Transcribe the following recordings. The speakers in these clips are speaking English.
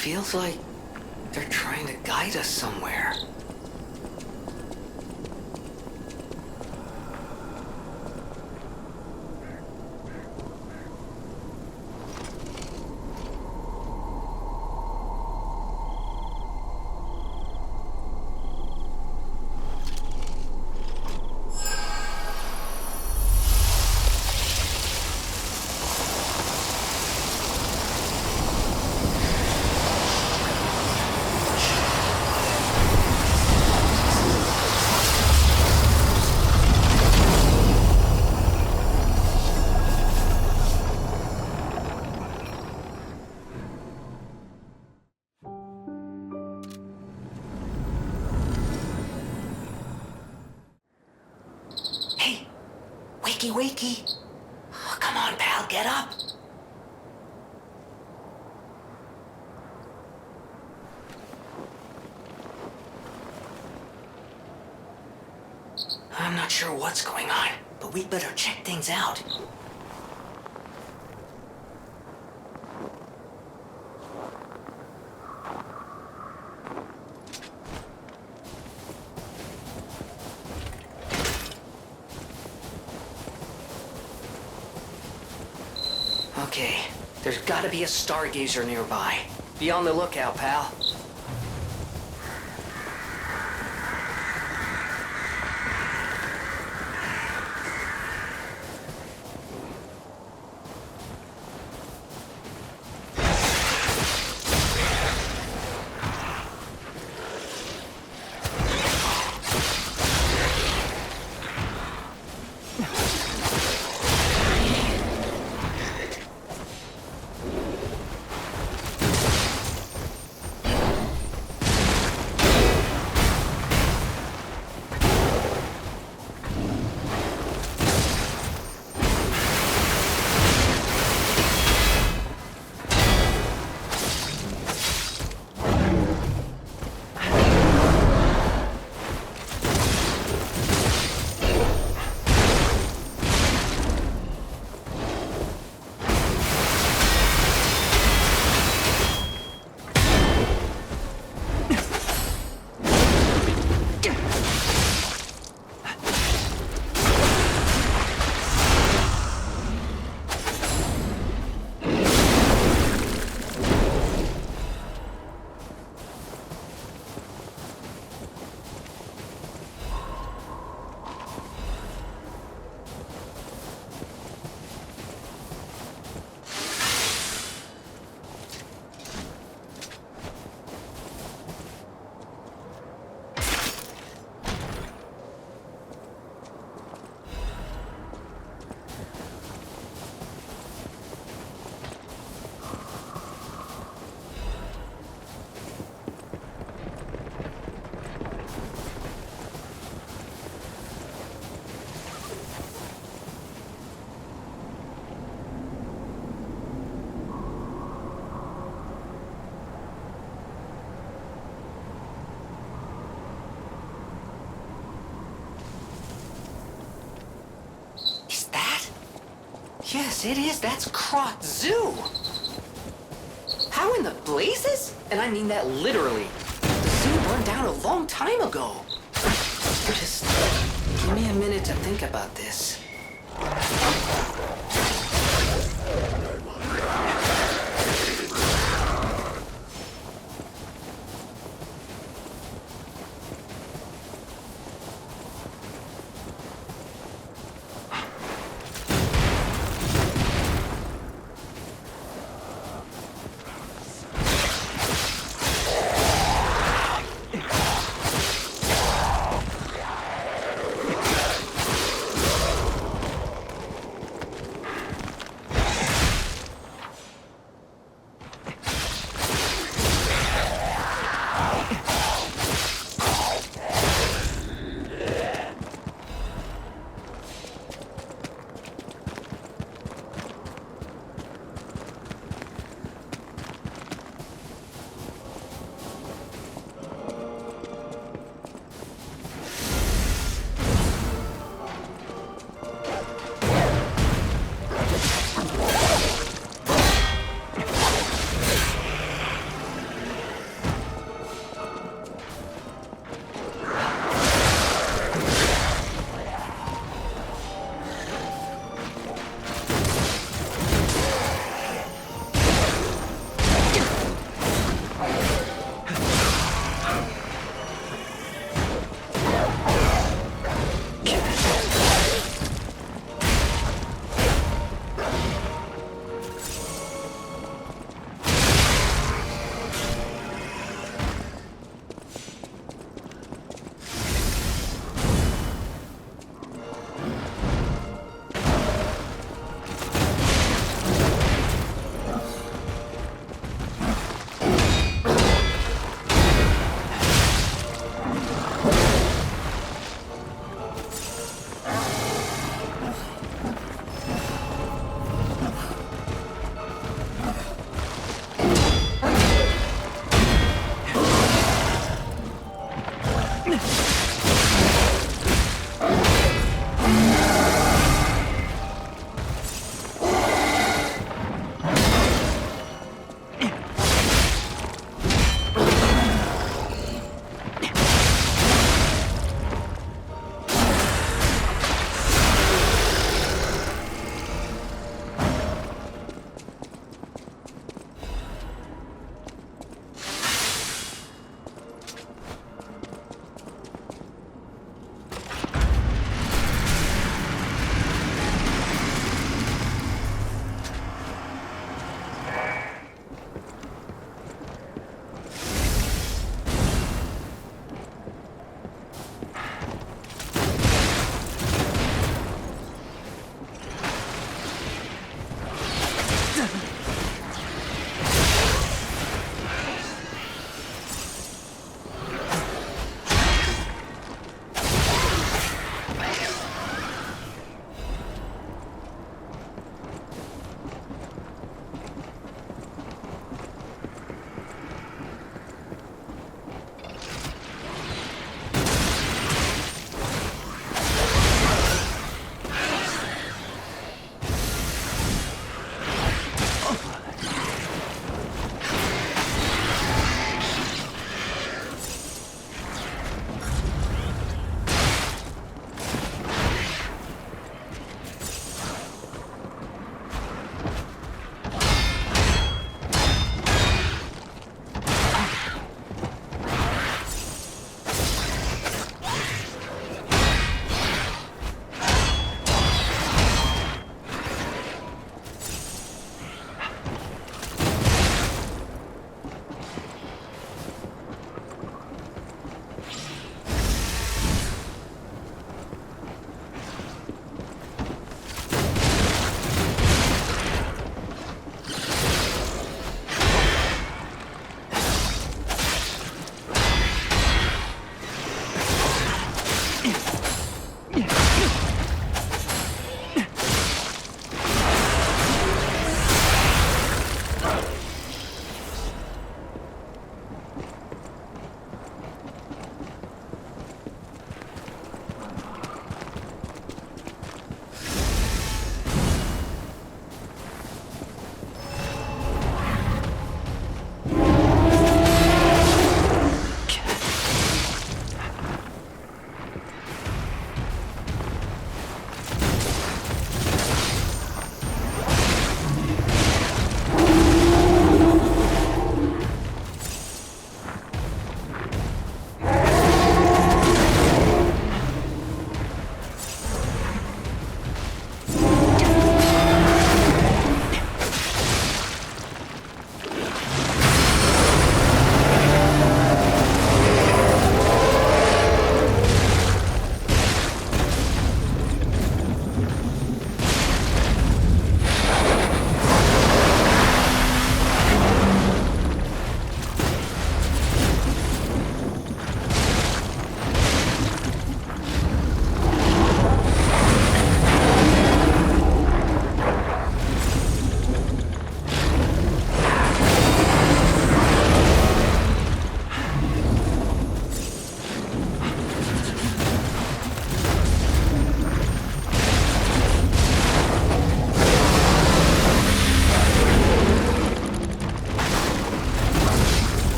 feels like they're trying to guide us somewhere. Wakey. Oh, come on, pal, get up. I'm not sure what's going on, but we'd better check things out. Okay, there's gotta be a stargazer nearby. Be on the lookout, pal. Yes, it is. That's Krat Zoo. How in the blazes? And I mean that literally. The zoo burned down a long time ago. Just give me a minute to think about this.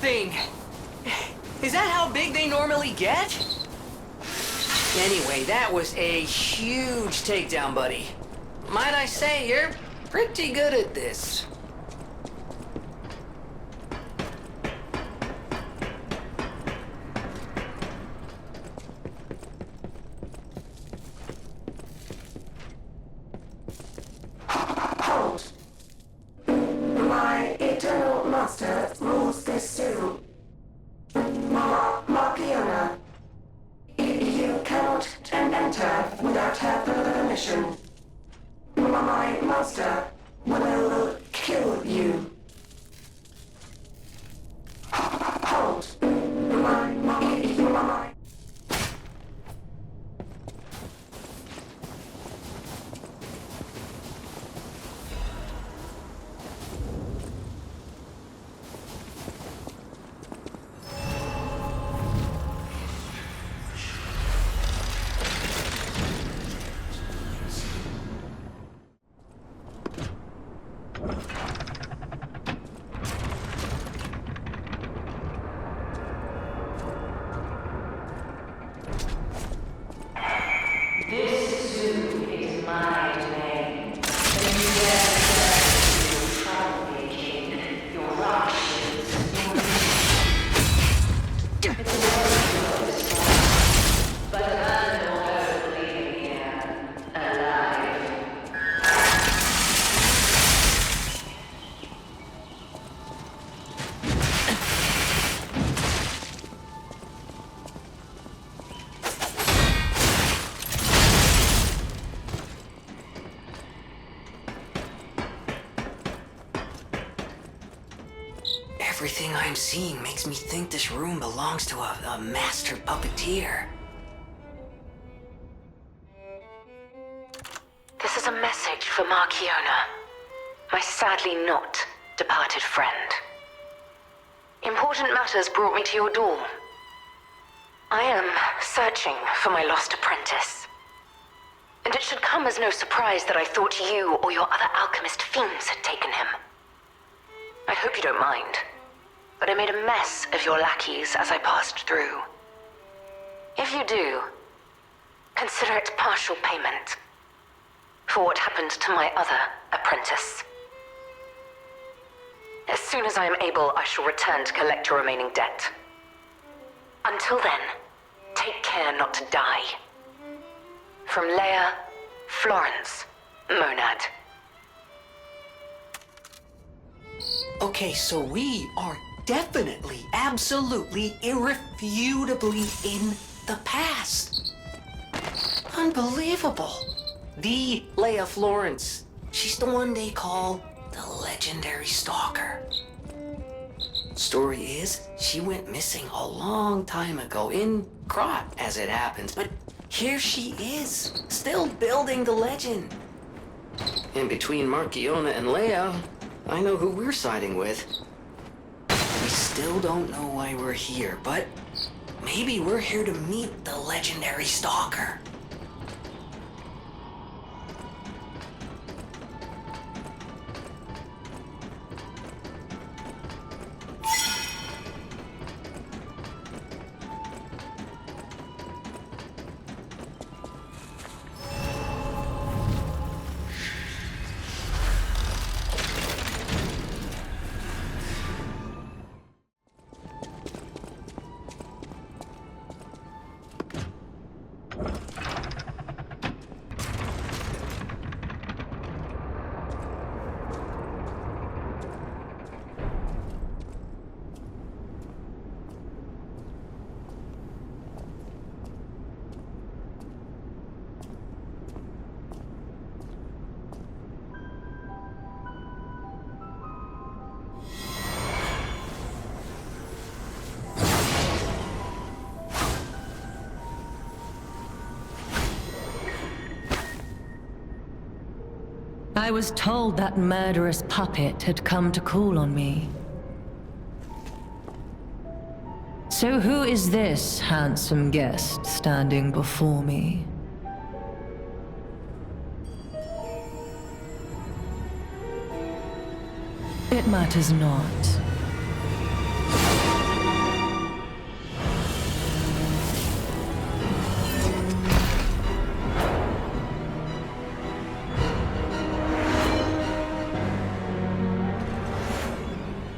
thing! Is that how big they normally get? Anyway, that was a huge takedown, buddy. Might I say, you're pretty good at this. Hold. My eternal master rules this room. Markiona. You cannot enter without her permission. My master will kill you. Hold. My. This zoo is my domain. And you dare your trouble-making, your rushes, your... It's a wonderful story, but I'm not leaving here alive. Everything I'm seeing makes me think this room belongs to a master puppeteer. This is a message for Markiona, my sadly not departed friend. Important matters brought me to your door. I am searching for my lost apprentice. And it should come as no surprise that I thought you or your other alchemist fiends had taken him. I hope you don't mind, but I made a mess of your lackeys as I passed through. If you do, consider it partial payment for what happened to my other apprentice. As soon as I am able, I shall return to collect your remaining debt. Until then, take care not to die. From Leia, Florence, Monad. Okay, so we are definitely, absolutely, irrefutably in the past. Unbelievable. The Leia Florence. She's the one they call the legendary stalker. Story is, she went missing a long time ago in Krat, as it happens, but here she is, still building the legend. And between Markiona and Leia, I know who we're siding with. We still don't know why we're here, but maybe we're here to meet the legendary stalker. I was told that murderous puppet had come to call on me. So who is this handsome guest standing before me? It matters not.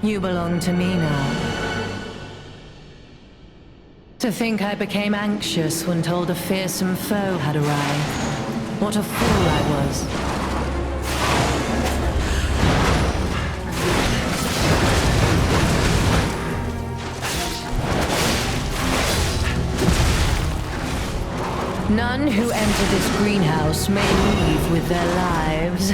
You belong to me now. To think I became anxious when told a fearsome foe had arrived. What a fool I was. None who enter this greenhouse may leave with their lives.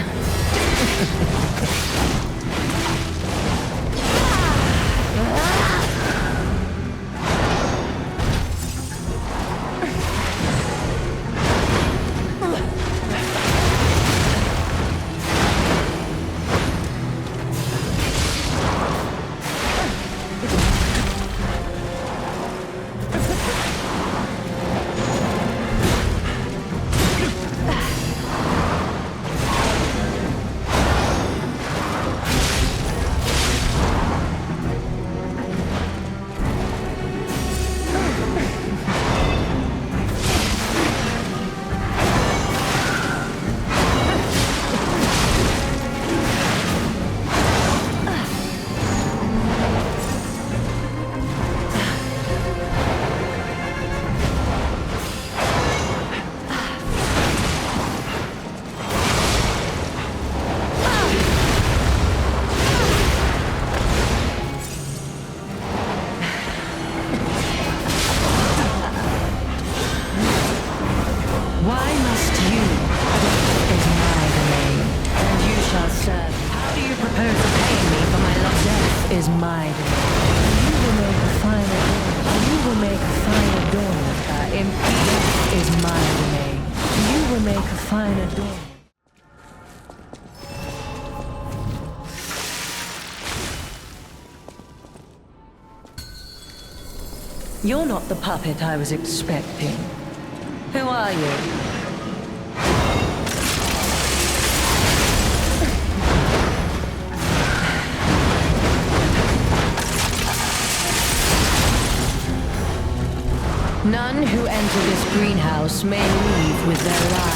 You're not the puppet I was expecting. Who are you? None who enter this greenhouse may leave with their lives.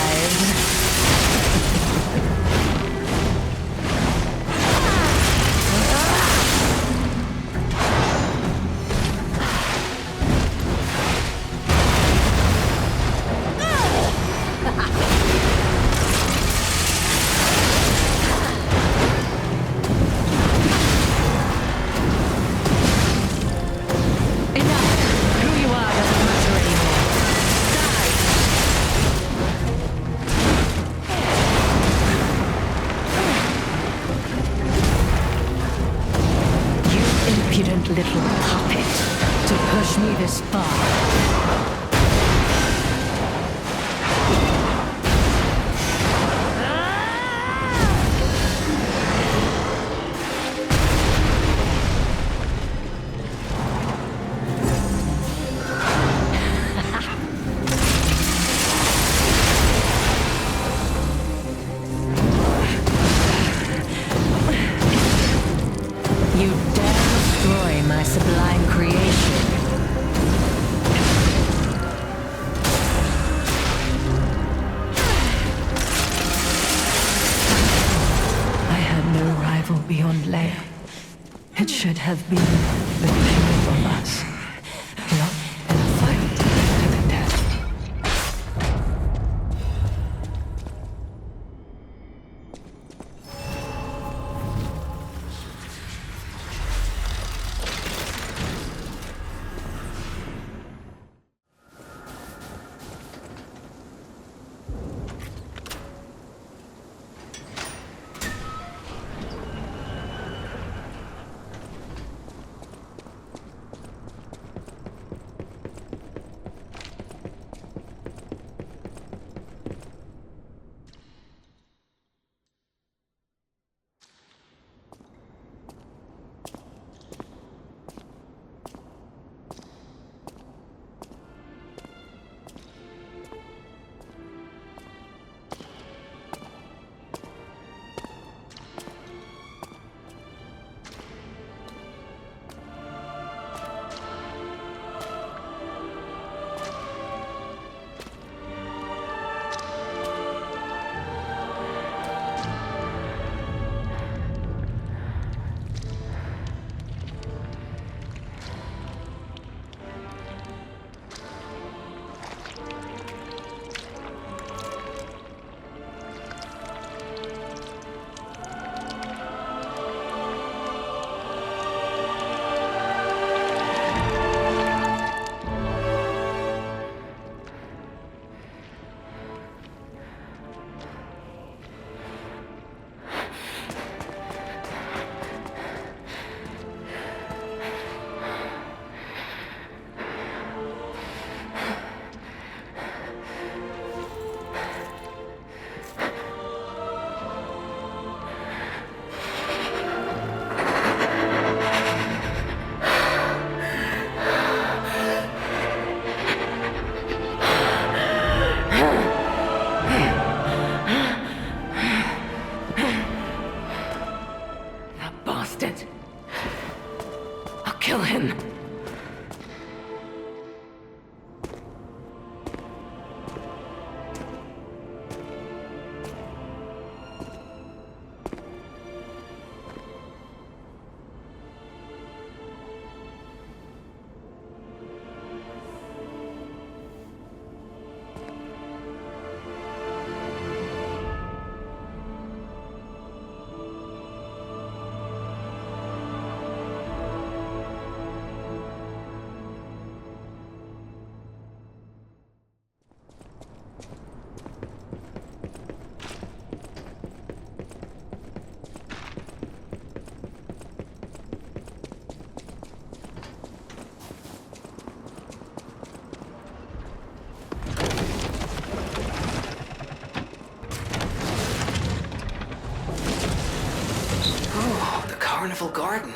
Little puppet to push me this far. You dare destroy my sublime creation. I had no rival beyond Leia. It should have been the two of us, not in a fight to the death. bastard! I'll kill him. Carnival Garden.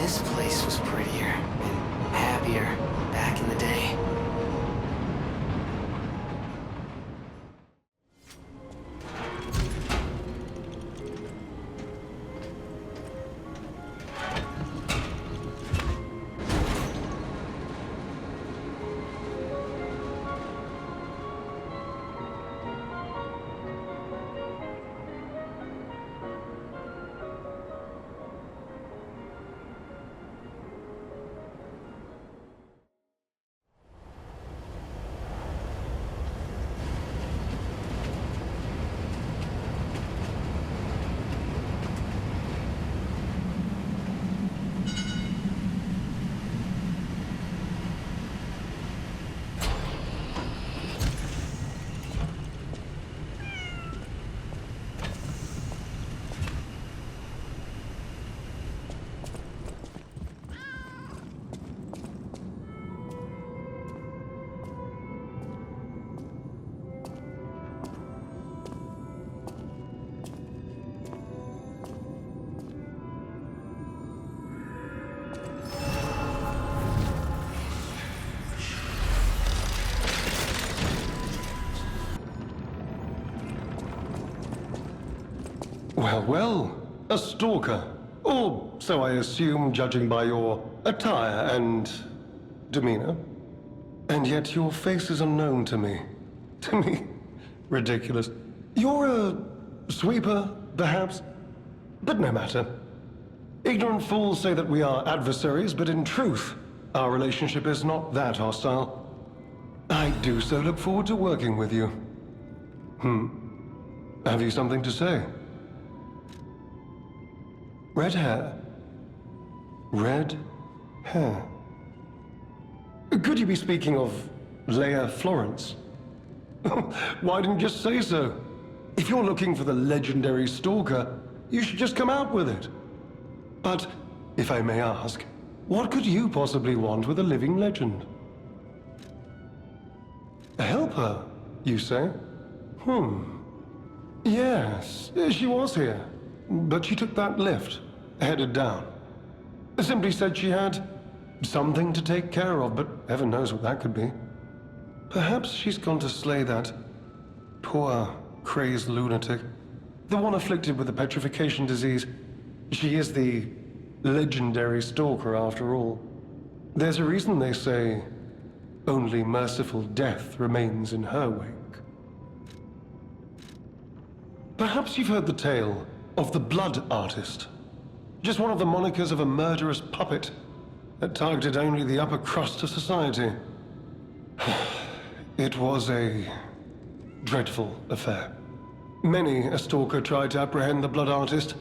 This place was prettier and happier back in the day. Well, well, a stalker. Or so I assume, judging by your attire and demeanor. And yet your face is unknown to me. To me? Ridiculous. You're a sweeper, perhaps? But no matter. Ignorant fools say that we are adversaries, but in truth, our relationship is not that hostile. I do so look forward to working with you. Have you something to say? Red hair. Red hair. Could you be speaking of Leia Florence? Why didn't you just say so? If you're looking for the legendary stalker, you should just come out with it. But, if I may ask, what could you possibly want with a living legend? Help her, you say? Yes, she was here. But she took that lift, headed down. Simply said she had something to take care of, but heaven knows what that could be. Perhaps she's gone to slay that poor, crazed lunatic. The one afflicted with the petrification disease. She is the legendary stalker, after all. There's a reason they say only merciful death remains in her wake. Perhaps you've heard the tale of the Blood Artist. Just one of the monikers of a murderous puppet that targeted only the upper crust of society. It was a dreadful affair. Many a stalker tried to apprehend the Blood Artist,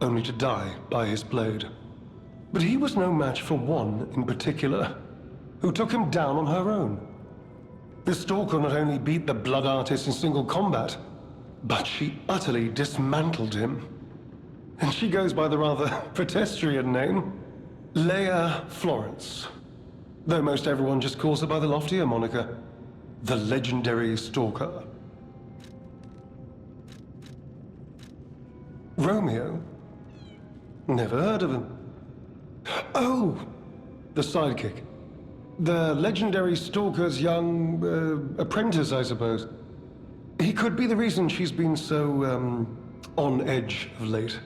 only to die by his blade. But he was no match for one in particular, who took him down on her own. The stalker not only beat the Blood Artist in single combat, but she utterly dismantled him. And she goes by the rather pedestrian name, Leia Florence. Though most everyone just calls her by the loftier moniker, the legendary stalker. Romeo? Never heard of him. Oh, the sidekick. The legendary stalker's young apprentice, I suppose. He could be the reason she's been so, on edge of late.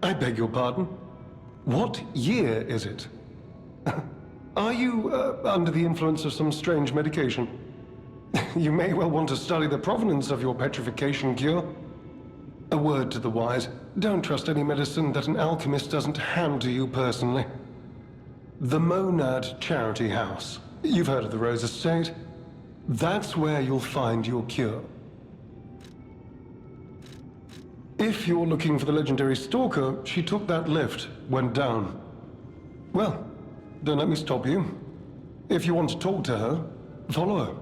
I beg your pardon? What year is it? Are you, under the influence of some strange medication? You may well want to study the provenance of your petrification cure. A word to the wise, don't trust any medicine that an alchemist doesn't hand to you personally. The Monad Charity House. You've heard of the Rose Estate? That's where you'll find your cure. If you're looking for the legendary stalker, she took that lift, went down. Well, don't let me stop you. If you want to talk to her, follow her.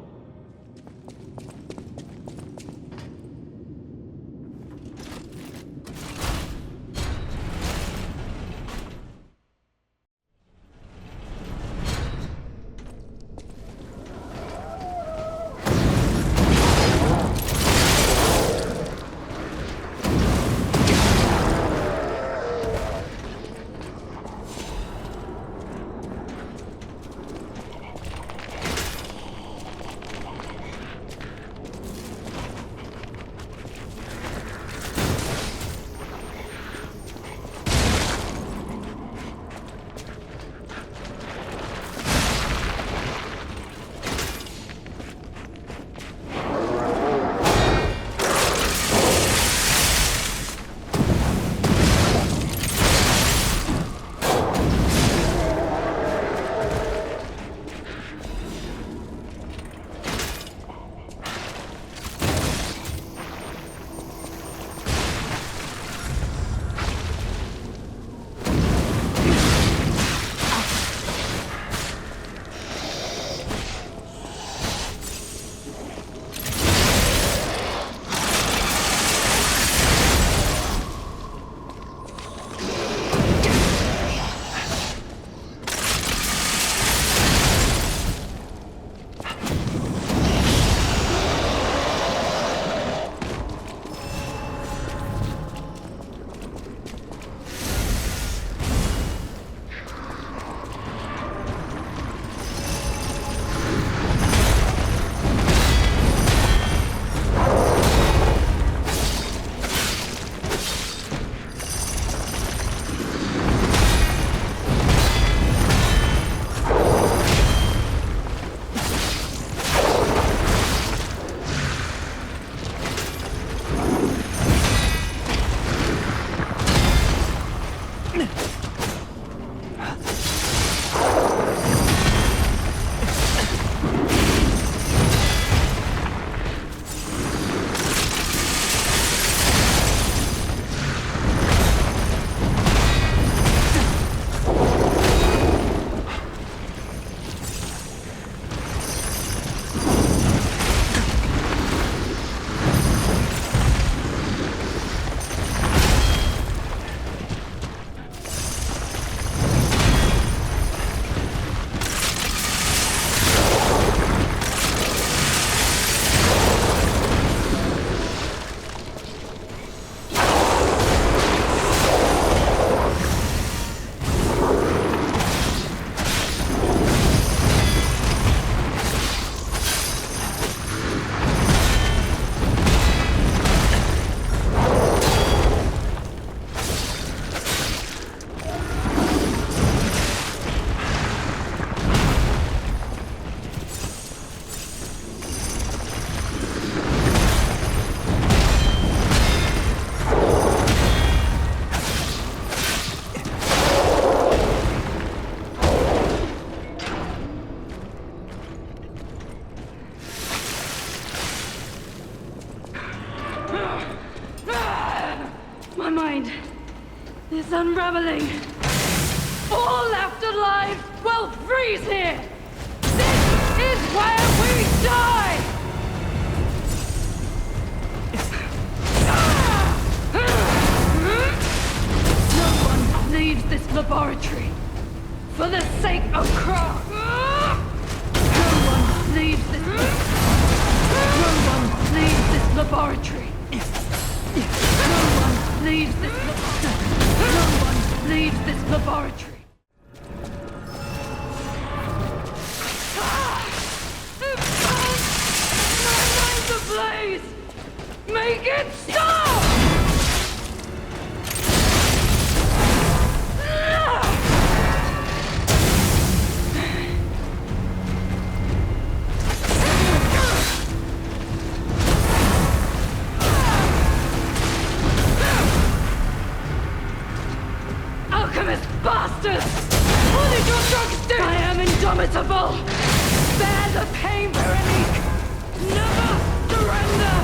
is unraveling. All left alive will freeze here. This is where we die. No one leaves this laboratory for the sake of Krat. No one leaves this. No one leaves this laboratory. No one leaves this. No one leaves this laboratory. My mind's ablaze. Make it stop! Alchemist bastards! What did your drugs do? I am indomitable! Bear the pain, Veronique! Never surrender!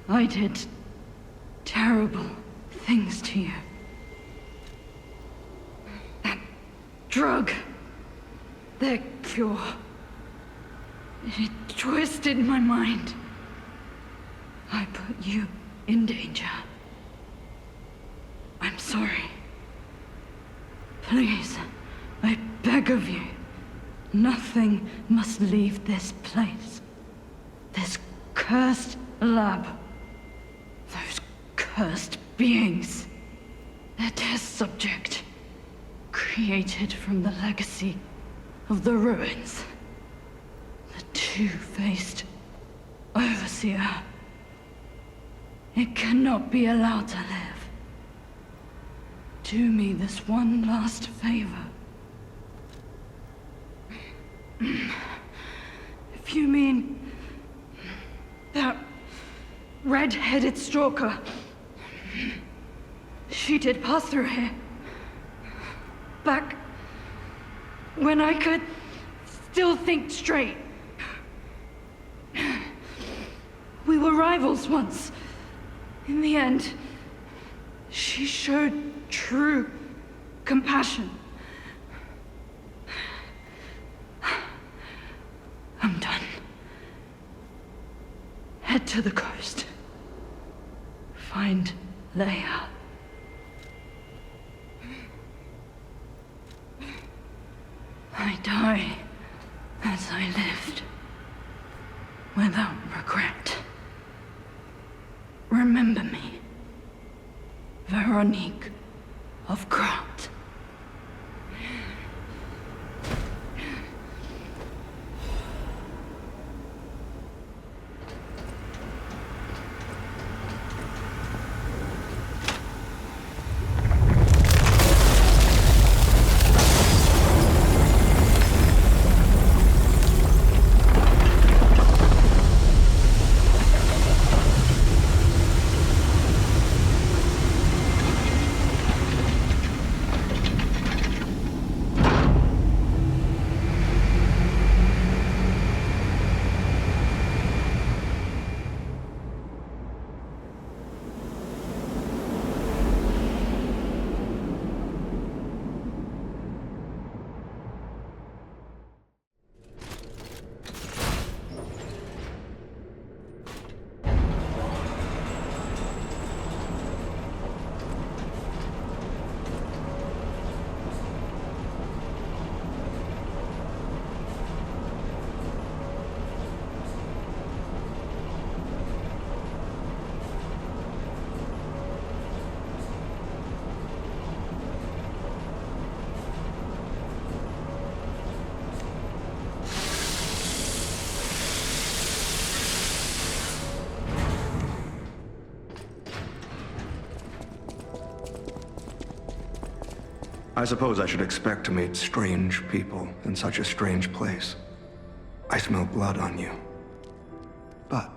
I did terrible things to you. That drug, their cure, it twisted my mind. I put you in danger. I'm sorry. Please, I beg of you, nothing must leave this place. This cursed lab. Those cursed beings. Their test subject. Created from the legacy of the ruins. The two-faced overseer. It cannot be allowed to live. Do me this one last favor. If you mean that red-headed stalker, she did pass through here. Back when I could still think straight. We were rivals once. In the end, she showed true compassion. I'm done. Head to the coast. Find Leia. I die as I lived, without regret. Remember me, Veronique of Krat. I suppose I should expect to meet strange people in such a strange place. I smell blood on you. But,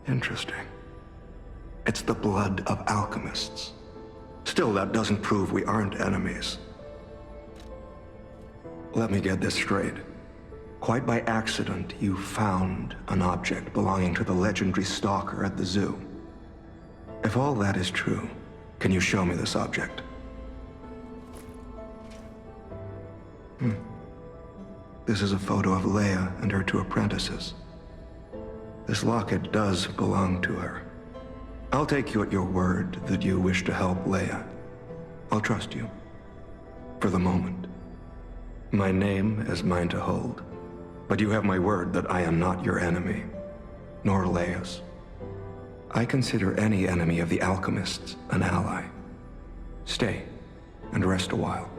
interesting. It's the blood of alchemists. Still, that doesn't prove we aren't enemies. Let me get this straight. Quite by accident, you found an object belonging to the legendary stalker at the zoo. If all that is true, can you show me this object? This is a photo of Leia and her 2 apprentices. This locket does belong to her. I'll take you at your word that you wish to help Leia. I'll trust you. For the moment. My name is mine to hold. But you have my word that I am not your enemy, nor Leia's. I consider any enemy of the alchemists an ally. Stay, and rest a while.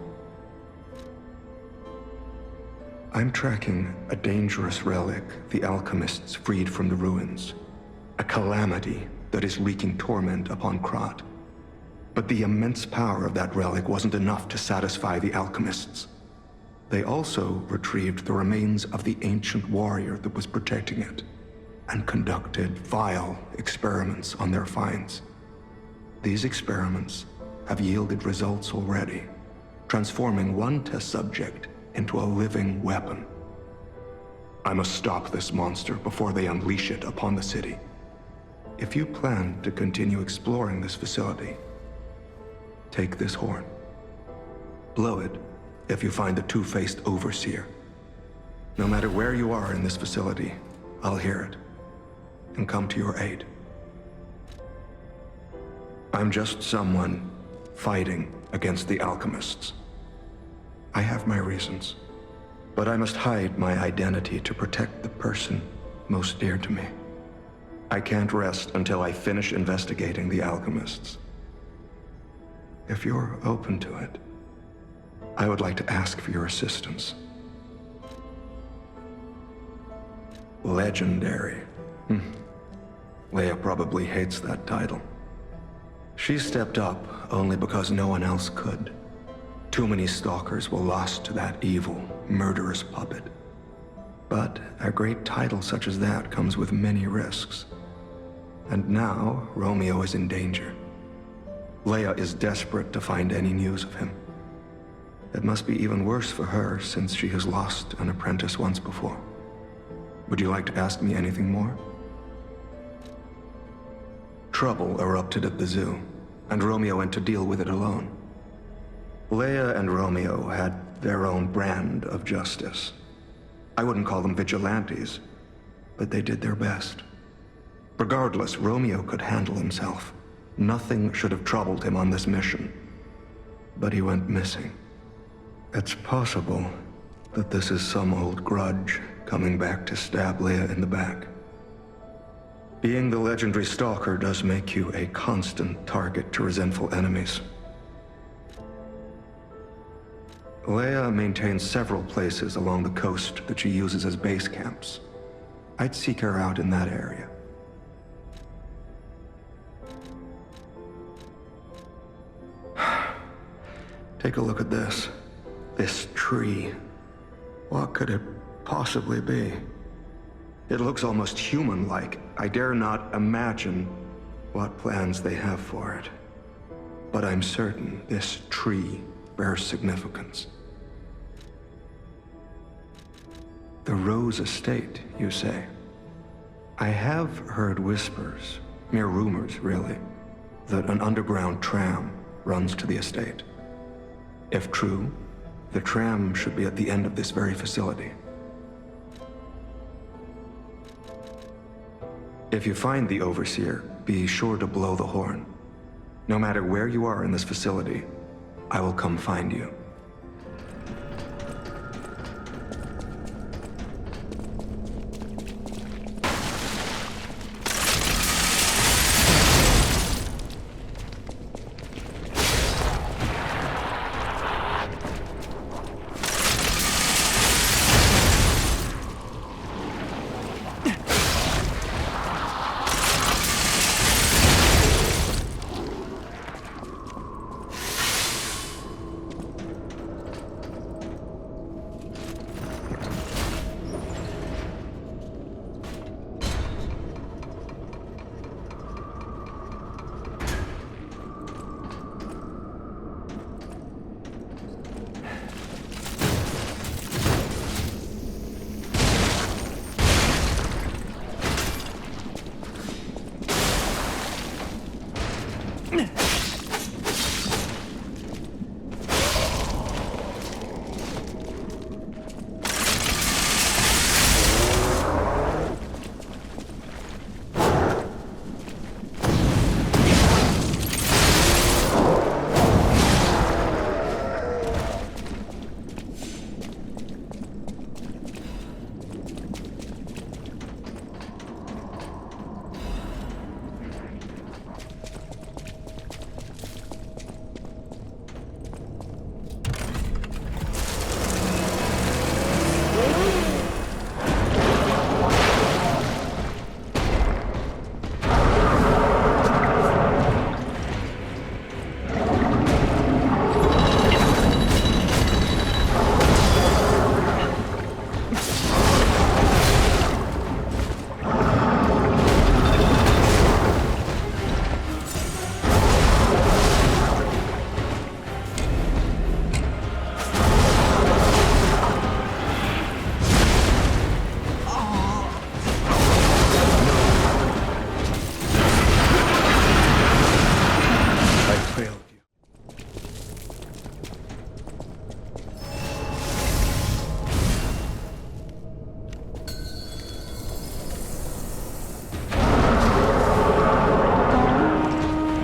I'm tracking a dangerous relic the alchemists freed from the ruins. A calamity that is wreaking torment upon Krat. But the immense power of that relic wasn't enough to satisfy the alchemists. They also retrieved the remains of the ancient warrior that was protecting it, and conducted vile experiments on their finds. These experiments have yielded results already, transforming one test subject into a living weapon. I must stop this monster before they unleash it upon the city. If you plan to continue exploring this facility, take this horn. Blow it if you find the two-faced overseer. No matter where you are in this facility, I'll hear it and come to your aid. I'm just someone fighting against the alchemists. I have my reasons, but I must hide my identity to protect the person most dear to me. I can't rest until I finish investigating the alchemists. If you're open to it, I would like to ask for your assistance. Legendary. Leia probably hates that title. She stepped up only because no one else could. Too many stalkers were lost to that evil, murderous puppet. But a great title such as that comes with many risks. And now, Romeo is in danger. Leia is desperate to find any news of him. It must be even worse for her since she has lost an apprentice once before. Would you like to ask me anything more? Trouble erupted at the zoo, and Romeo went to deal with it alone. Leia and Romeo had their own brand of justice. I wouldn't call them vigilantes, but they did their best. Regardless, Romeo could handle himself. Nothing should have troubled him on this mission. But he went missing. It's possible that this is some old grudge coming back to stab Leia in the back. Being the legendary stalker does make you a constant target to resentful enemies. Leia maintains several places along the coast that she uses as base camps. I'd seek her out in that area. Take a look at this. This tree. What could it possibly be? It looks almost human-like. I dare not imagine what plans they have for it. But I'm certain this tree bears significance. The Rose Estate, you say? I have heard whispers, mere rumors really, that an underground tram runs to the estate. If true, the tram should be at the end of this very facility. If you find the Overseer, be sure to blow the horn. No matter where you are in this facility, I will come find you.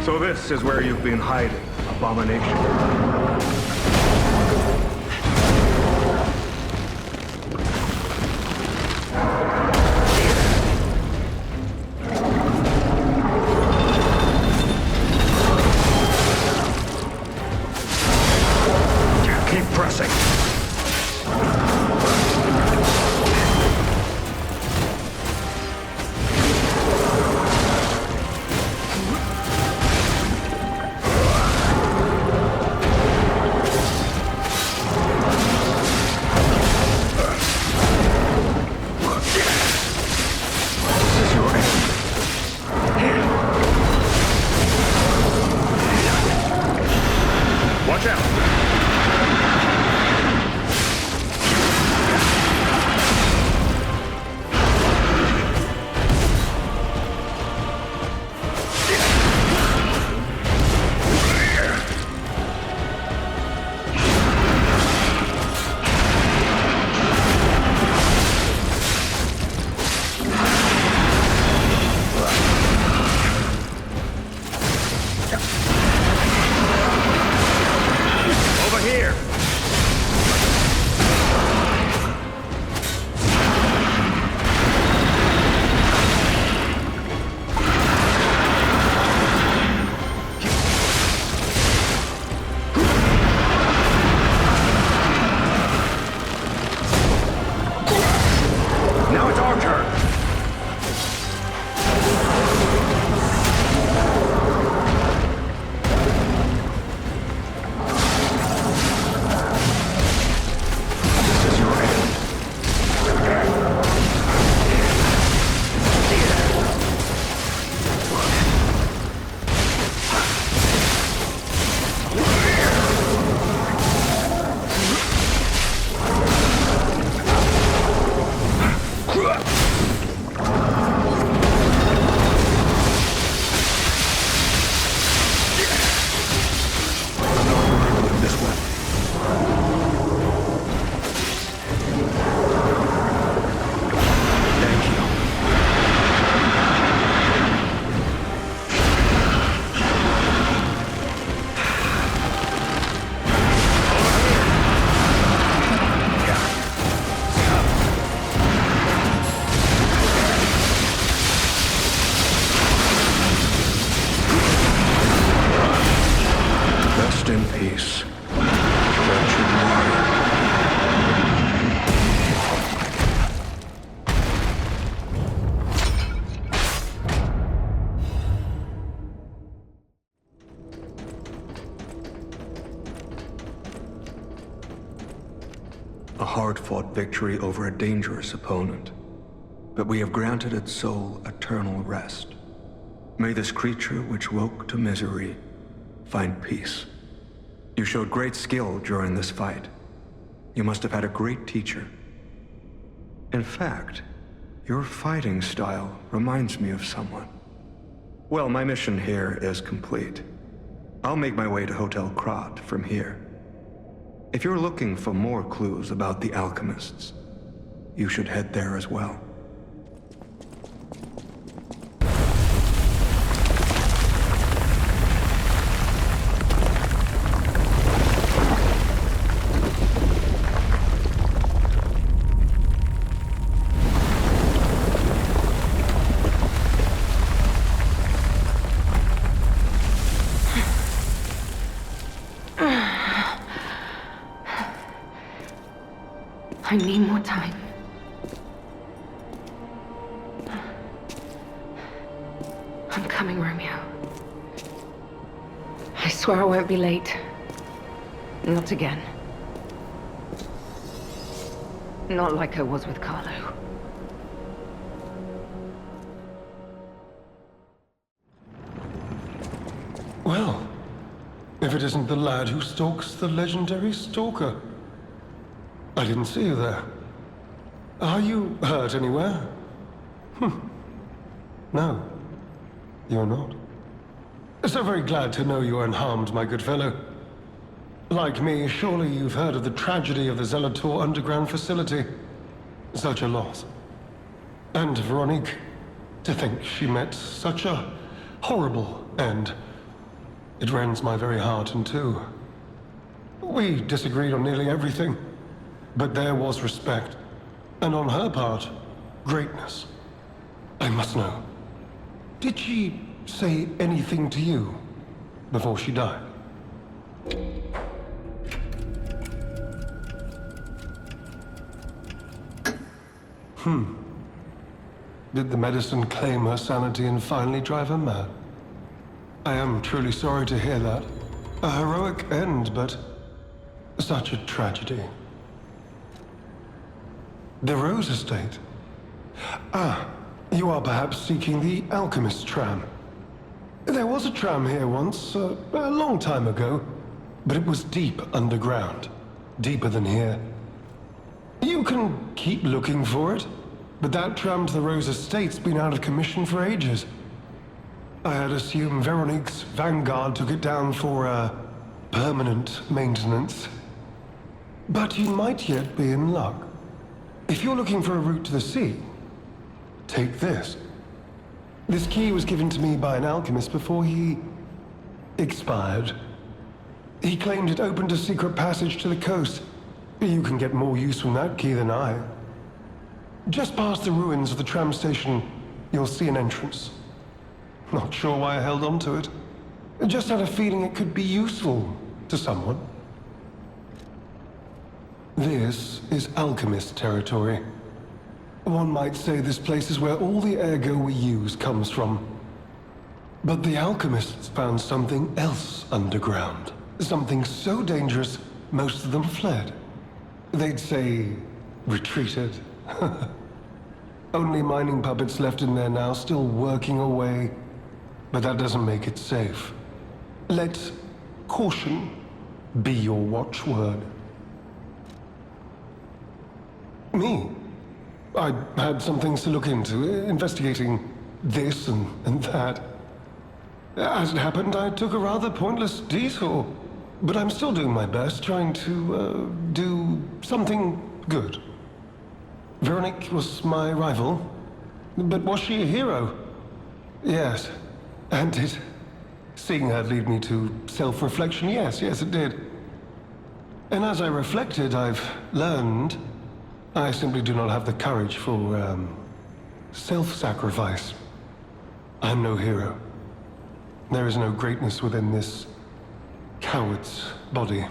So this is where you've been hiding, Abomination. Keep pressing. Watch out! Over here! Now it's our turn! This is your end. This way. Thank you. Rest in peace. Wretched warrior. A hard-fought victory over a dangerous opponent, but we have granted its soul eternal rest. May this creature which woke to misery find peace. You showed great skill during this fight. You must have had a great teacher. In fact, your fighting style reminds me of someone. Well, my mission here is complete. I'll make my way to Hotel Krat from here. If you're looking for more clues about the alchemists, you should head there as well. I need more time. I'm coming, Romeo. I swear I won't be late. Not again. Not like I was with Carlo. Well, if it isn't the lad who stalks the legendary stalker. I didn't see you there. Are you hurt anywhere? No, you're not. So very glad to know you are unharmed, my good fellow. Like me, surely you've heard of the tragedy of the Zelator underground facility. Such a loss. And Veronique, to think she met such a horrible end. It rends my very heart in two. We disagreed on nearly everything. But there was respect, and on her part, greatness. I must know. Did she say anything to you before she died? Did the medicine claim her sanity and finally drive her mad? I am truly sorry to hear that. A heroic end, but such a tragedy. The Rose Estate. Ah, you are perhaps seeking the Alchemist tram. There was a tram here once, a long time ago, but it was deep underground. Deeper than here. You can keep looking for it, but that tram to the Rose Estate's been out of commission for ages. I had assumed Veronique's Vanguard took it down for, permanent maintenance. But you might yet be in luck. If you're looking for a route to the sea, take this. This key was given to me by an alchemist before he expired. He claimed it opened a secret passage to the coast. You can get more use from that key than I. Just past the ruins of the tram station, you'll see an entrance. Not sure why I held on to it. Just had a feeling it could be useful to someone. This is alchemist territory. One might say this place is where all the ergo we use comes from. But the alchemists found something else underground. Something so dangerous, most of them fled. They'd say, retreated. Only mining puppets left in there now, still working away. But that doesn't make it safe. Let caution be your watchword. Me? I had some things to look into, investigating this and that. As it happened, I took a rather pointless detour. But I'm still doing my best, trying to, do something good. Veronique was my rival, but was she a hero? Yes, and did seeing her lead me to self-reflection? Yes, it did. And as I reflected, I've learned I simply do not have the courage for, self-sacrifice. I'm no hero. There is no greatness within this coward's body.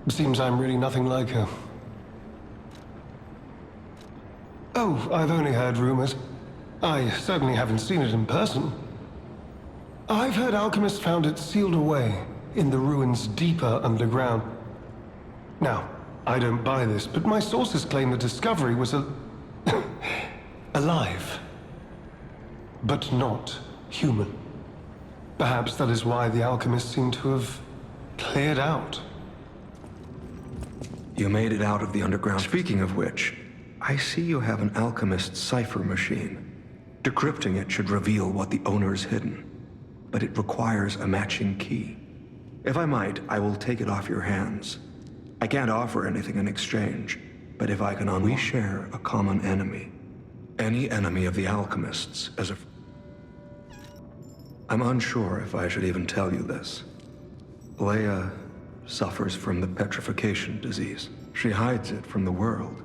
It seems I'm really nothing like her. Oh, I've only heard rumors. I certainly haven't seen it in person. I've heard alchemists found it sealed away in the ruins deeper underground. Now, I don't buy this, but my sources claim the discovery was alive, but not human. Perhaps that is why the alchemists seem to have cleared out. You made it out of the underground. Speaking of which, I see you have an alchemist cipher machine. Decrypting it should reveal what the owner's hidden, but it requires a matching key. If I might, I will take it off your hands. I can't offer anything in exchange, but if I can unlock... We share a common enemy. Any enemy of the alchemists as a... I'm unsure if I should even tell you this. Leia suffers from the petrification disease. She hides it from the world,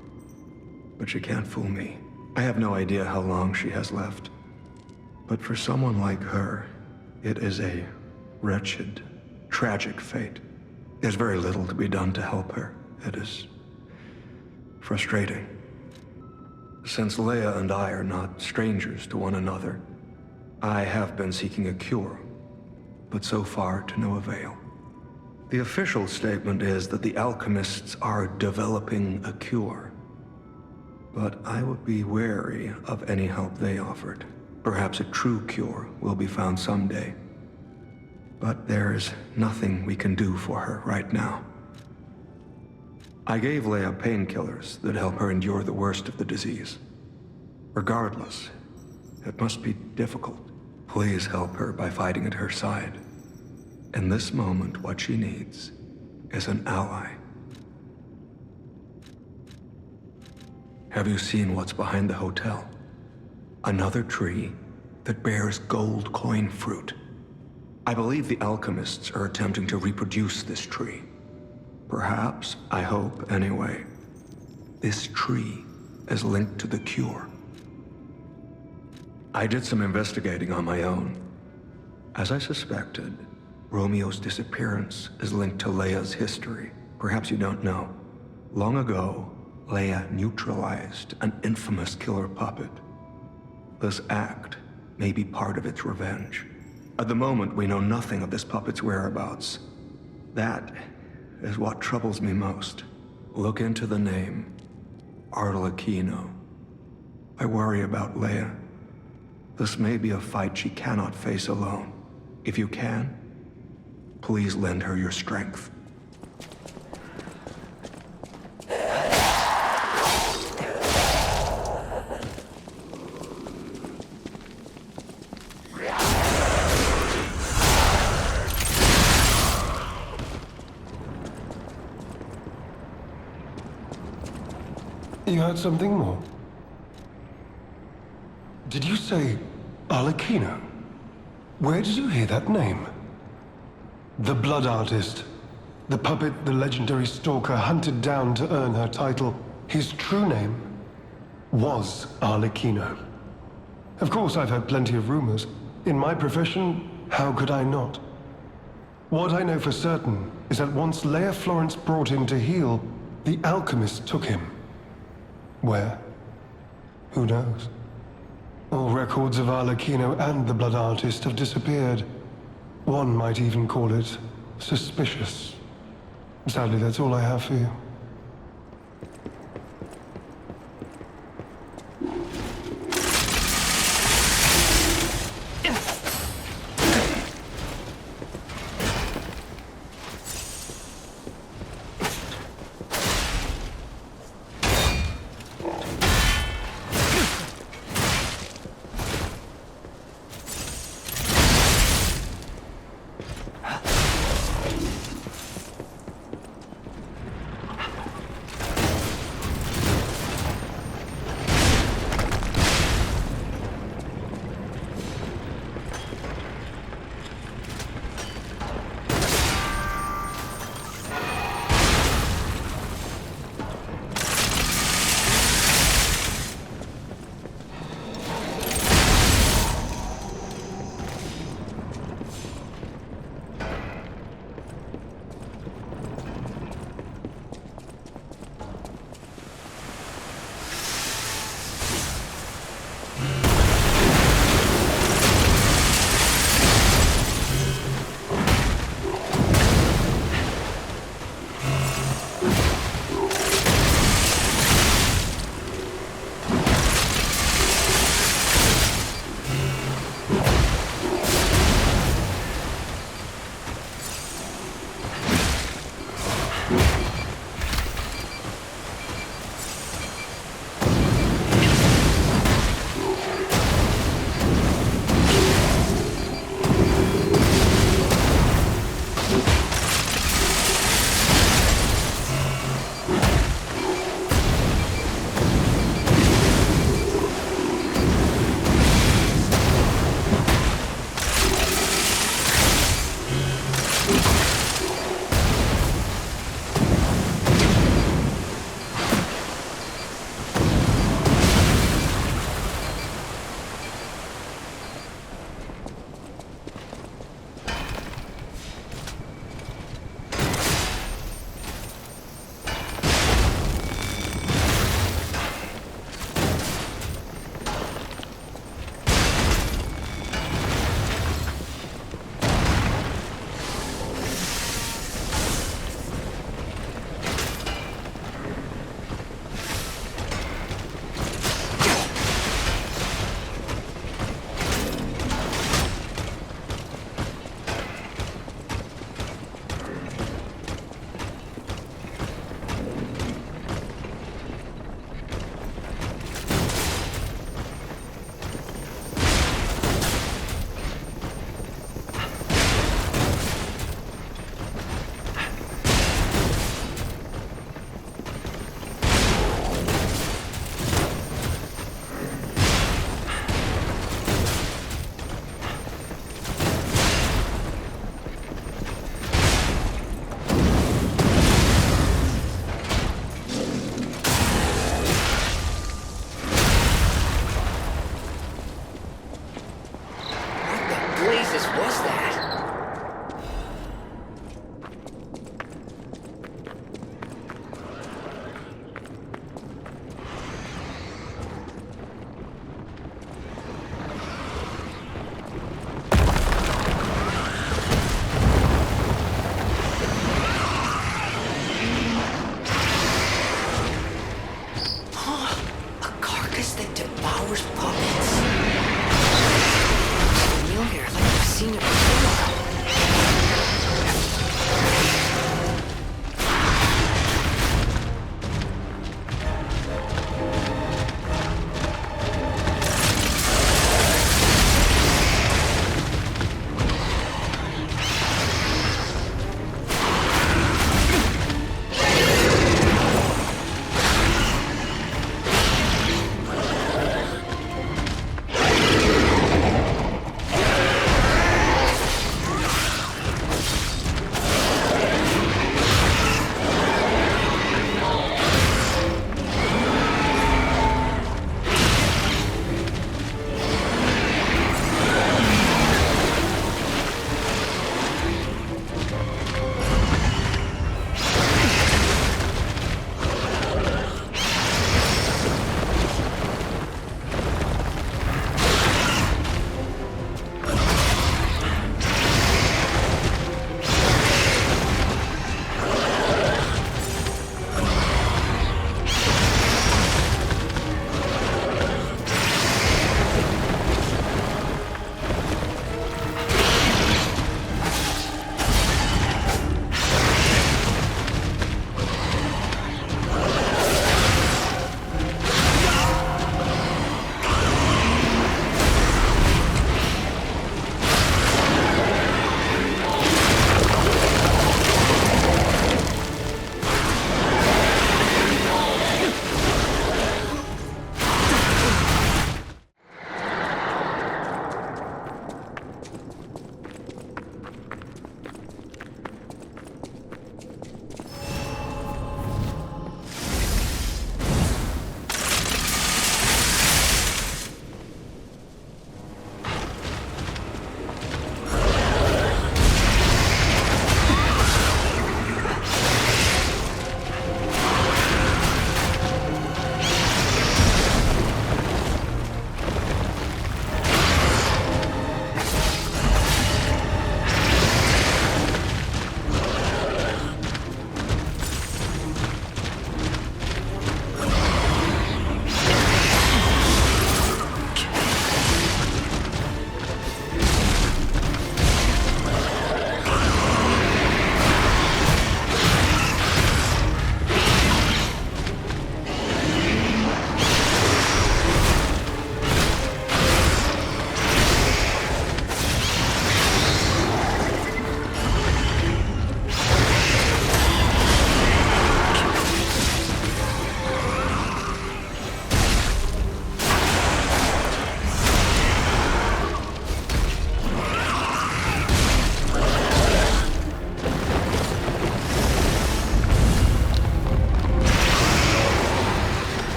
but she can't fool me. I have no idea how long she has left. But for someone like her, it is a wretched, tragic fate. There's very little to be done to help her. It is frustrating. Since Leia and I are not strangers to one another, I have been seeking a cure, but so far to no avail. The official statement is that the alchemists are developing a cure, but I would be wary of any help they offered. Perhaps a true cure will be found someday. But there's nothing we can do for her right now. I gave Leia painkillers that help her endure the worst of the disease. Regardless, it must be difficult. Please help her by fighting at her side. In this moment, what she needs is an ally. Have you seen what's behind the hotel? Another tree that bears gold coin fruit. I believe the alchemists are attempting to reproduce this tree. Perhaps, I hope anyway, this tree is linked to the cure. I did some investigating on my own. As I suspected, Romeo's disappearance is linked to Leia's history. Perhaps you don't know. Long ago, Leia neutralized an infamous killer puppet. This act may be part of its revenge. At the moment, we know nothing of this puppet's whereabouts. That is what troubles me most. Look into the name, Arlecchino. I worry about Leia. This may be a fight she cannot face alone. If you can, please lend her your strength. You heard something more? Did you say Arlecchino? Where did you hear that name? The blood artist. The puppet the legendary stalker hunted down to earn her title. His true name was Arlecchino. Of course, I've heard plenty of rumors. In my profession, how could I not? What I know for certain is that once Leia Florence brought him to heal, the alchemist took him. Where? Who knows? All records of Arlecchino and the blood artist have disappeared. One might even call it suspicious. Sadly, that's all I have for you. blazes was that?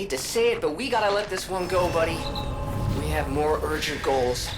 hate to say it, but we gotta let this one go, buddy. We have more urgent goals.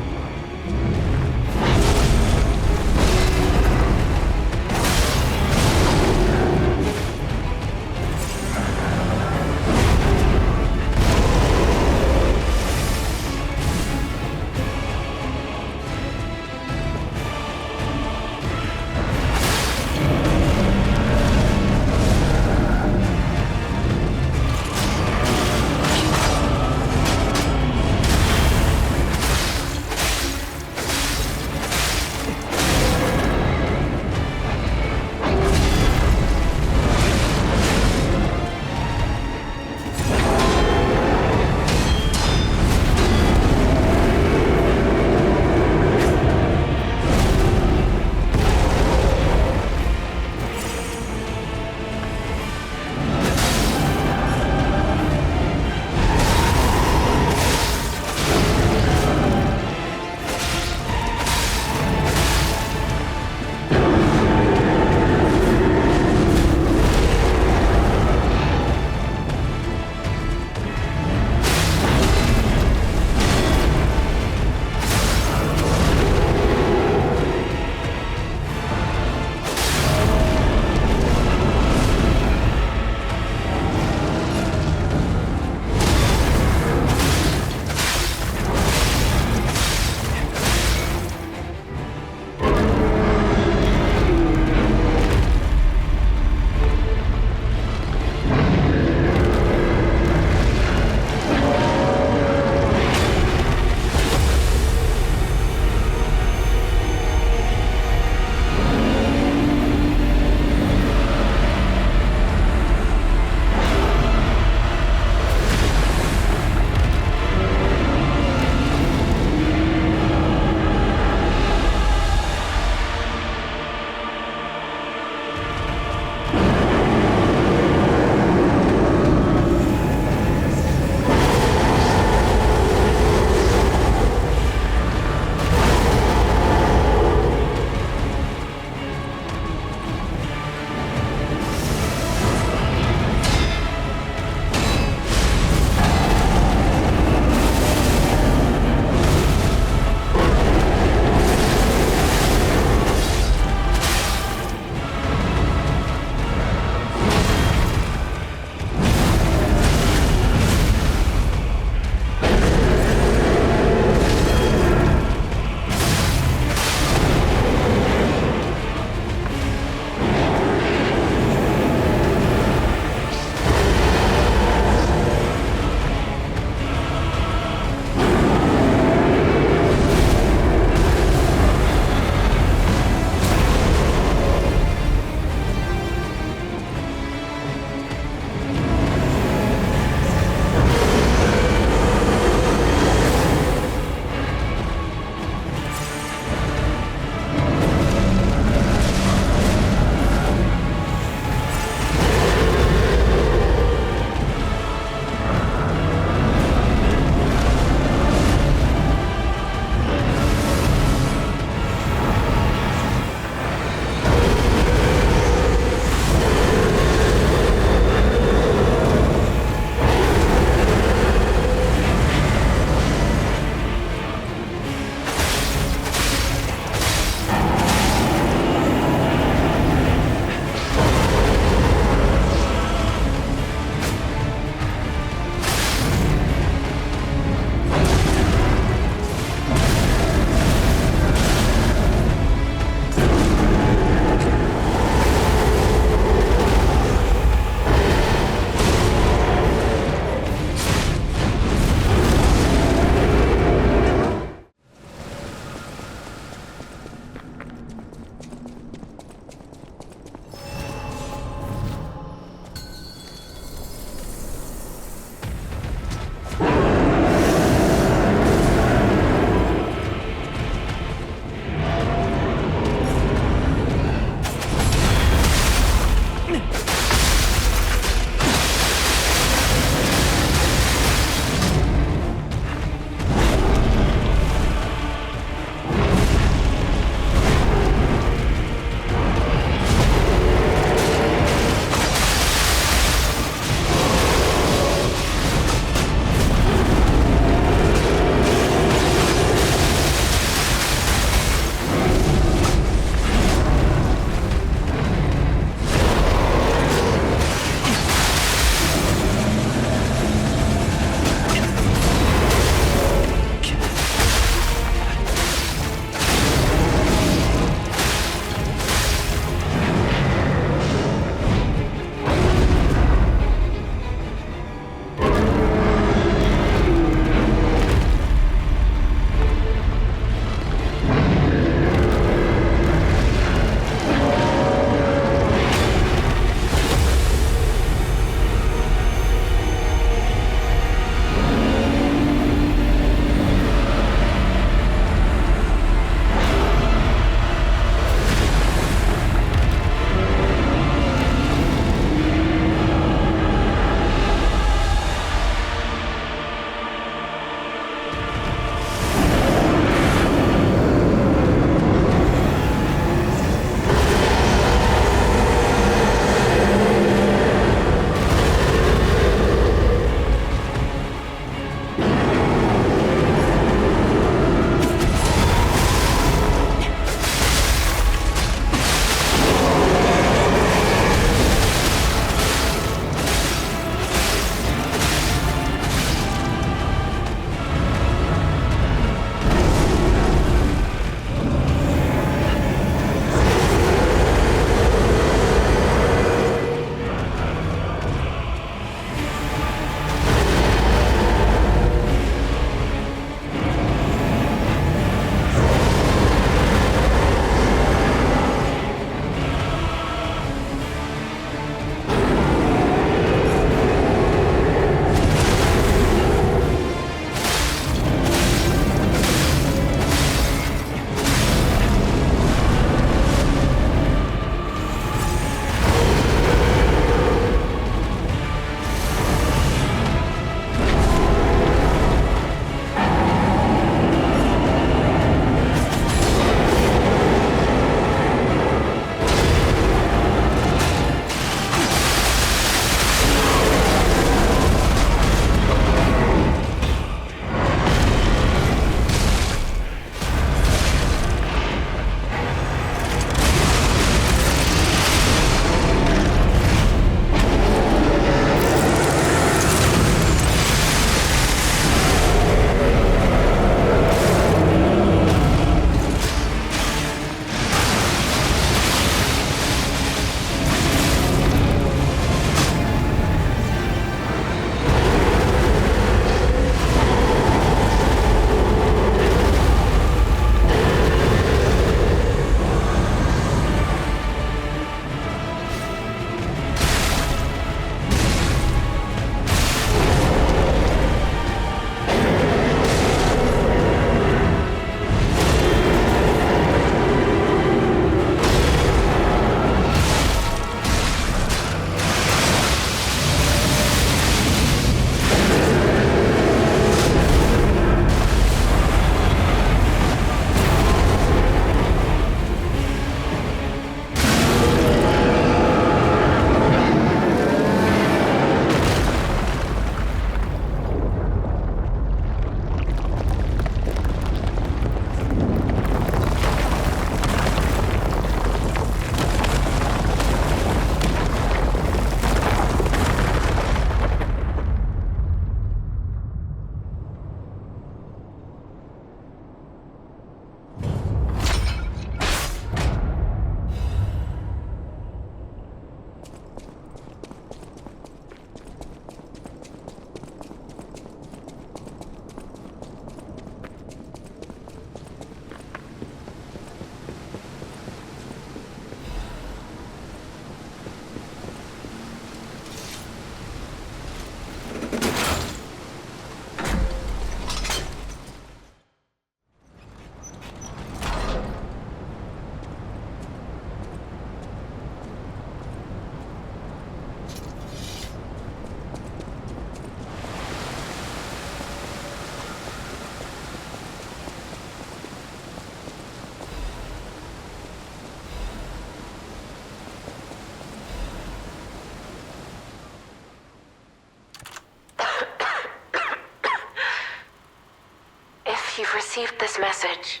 received this message,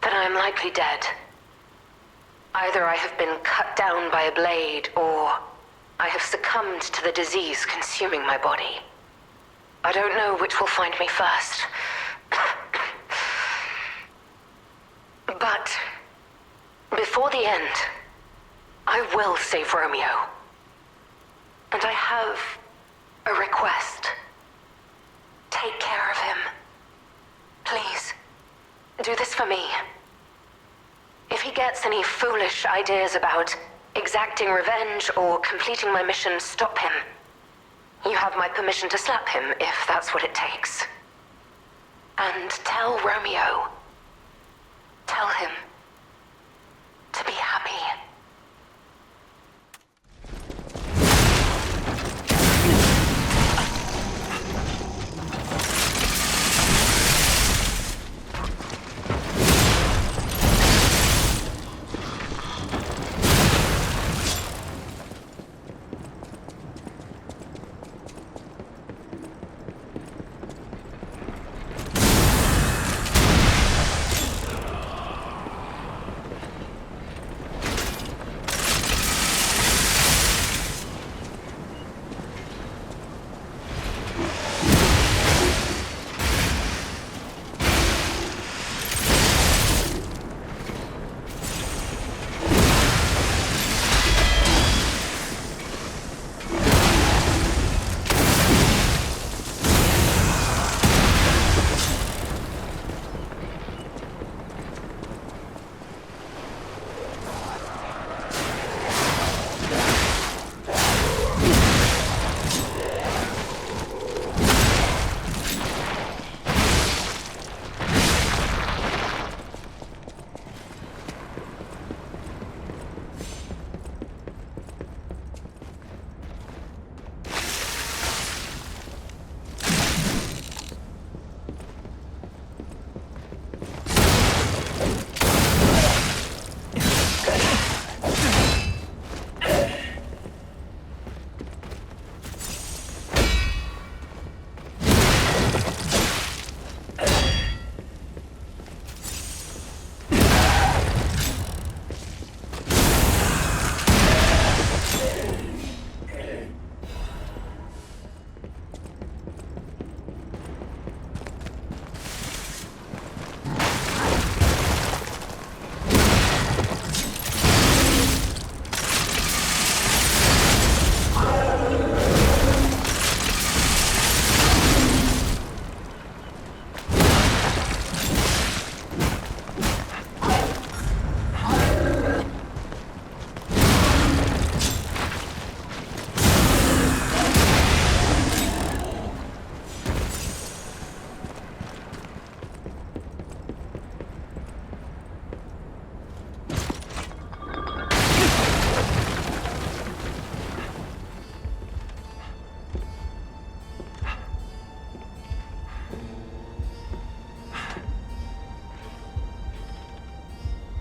then I am likely dead. Either I have been cut down by a blade, or I have succumbed to the disease consuming my body. I don't know which will find me first. But before the end, I will save Romeo. And I have a request. Take care of him. Please, do this for me. If he gets any foolish ideas about exacting revenge or completing my mission, stop him. You have my permission to slap him if that's what it takes. And tell Romeo. Tell him to be happy.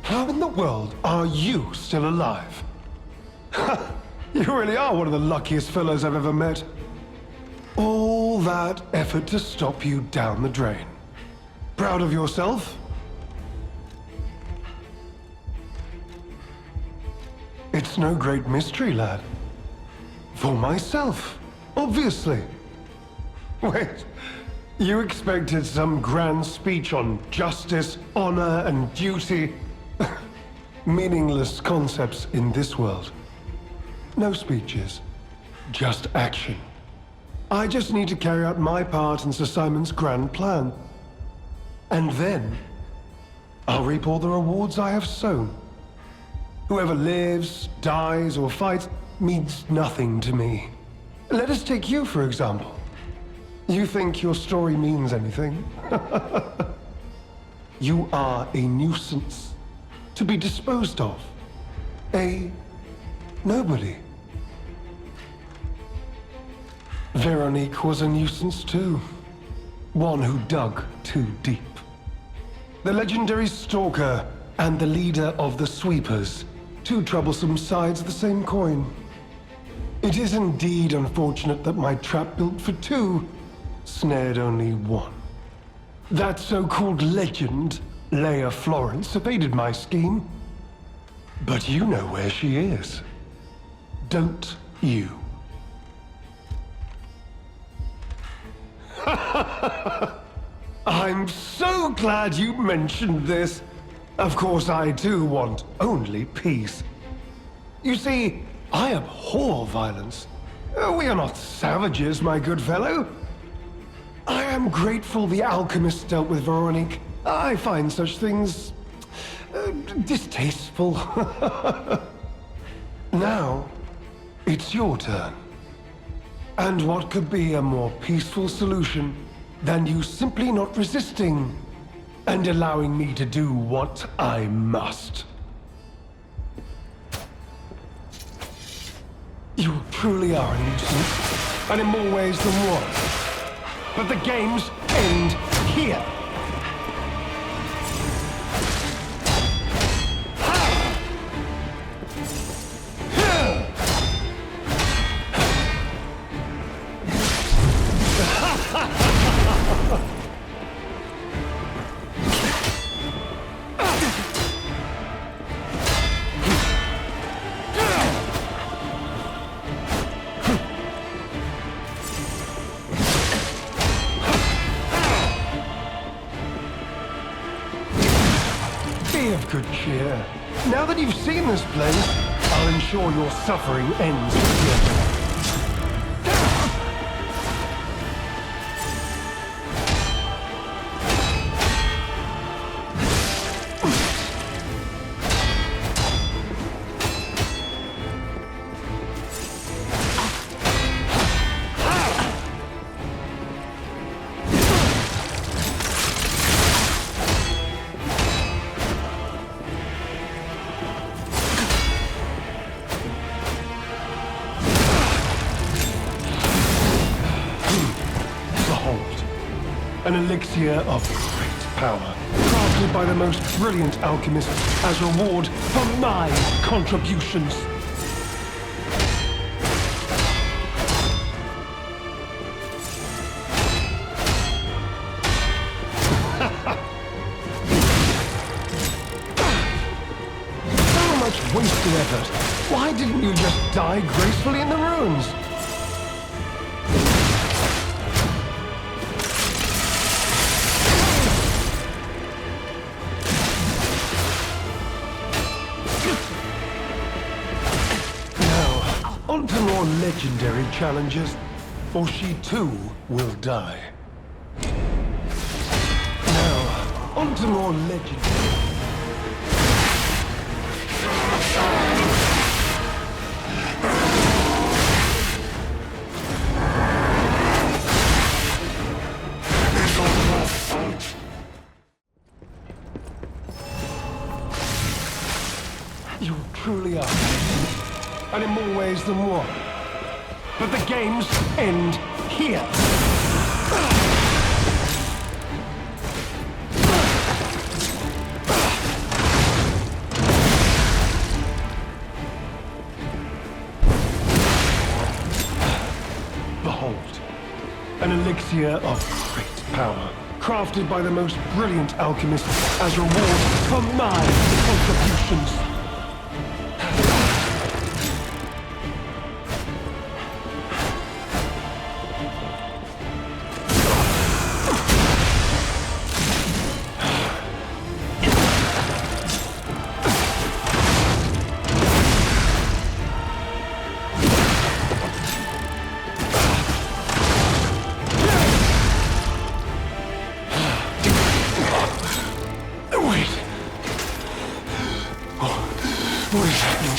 How in the world are you still alive? You really are one of the luckiest fellows I've ever met. All that effort to stop you down the drain. Proud of yourself? It's no great mystery, lad. For myself, obviously. Wait, you expected some grand speech on justice, honor, and duty? Meaningless concepts in this world. No speeches, just action. I just need to carry out my part in Sir Simon's grand plan. And then, I'll reap all the rewards I have sown. Whoever lives, dies, or fights means nothing to me. Let us take you, for example. You think your story means anything? You are a nuisance. To be disposed of. A nobody. Veronique was a nuisance too. One who dug too deep. The legendary stalker and the leader of the sweepers. Two troublesome sides of the same coin. It is indeed unfortunate that my trap built for two snared only one. That so-called legend, Leia Florence, evaded my scheme. But you know where she is. Don't you? I'm so glad you mentioned this. Of course, I too want only peace. You see, I abhor violence. We are not savages, my good fellow. I am grateful the alchemist dealt with Veronique. I find such things distasteful. Now, it's your turn. And what could be a more peaceful solution than you simply not resisting and allowing me to do what I must? You truly are a nuisance, and in more ways than one. But the games end here. Be of good cheer. Now that you've seen this place, I'll ensure your suffering ends here. An elixir of great power, crafted by the most brilliant alchemists as reward for my contributions. So much wasted effort. Why didn't you just die gracefully in the ruins? On to more legendary challenges, or she too will die. Now, on to more legendary... You truly are. And in more ways than one. But the games end here. Behold, an elixir of great power, crafted by the most brilliant alchemists as reward for my contributions. What is happening?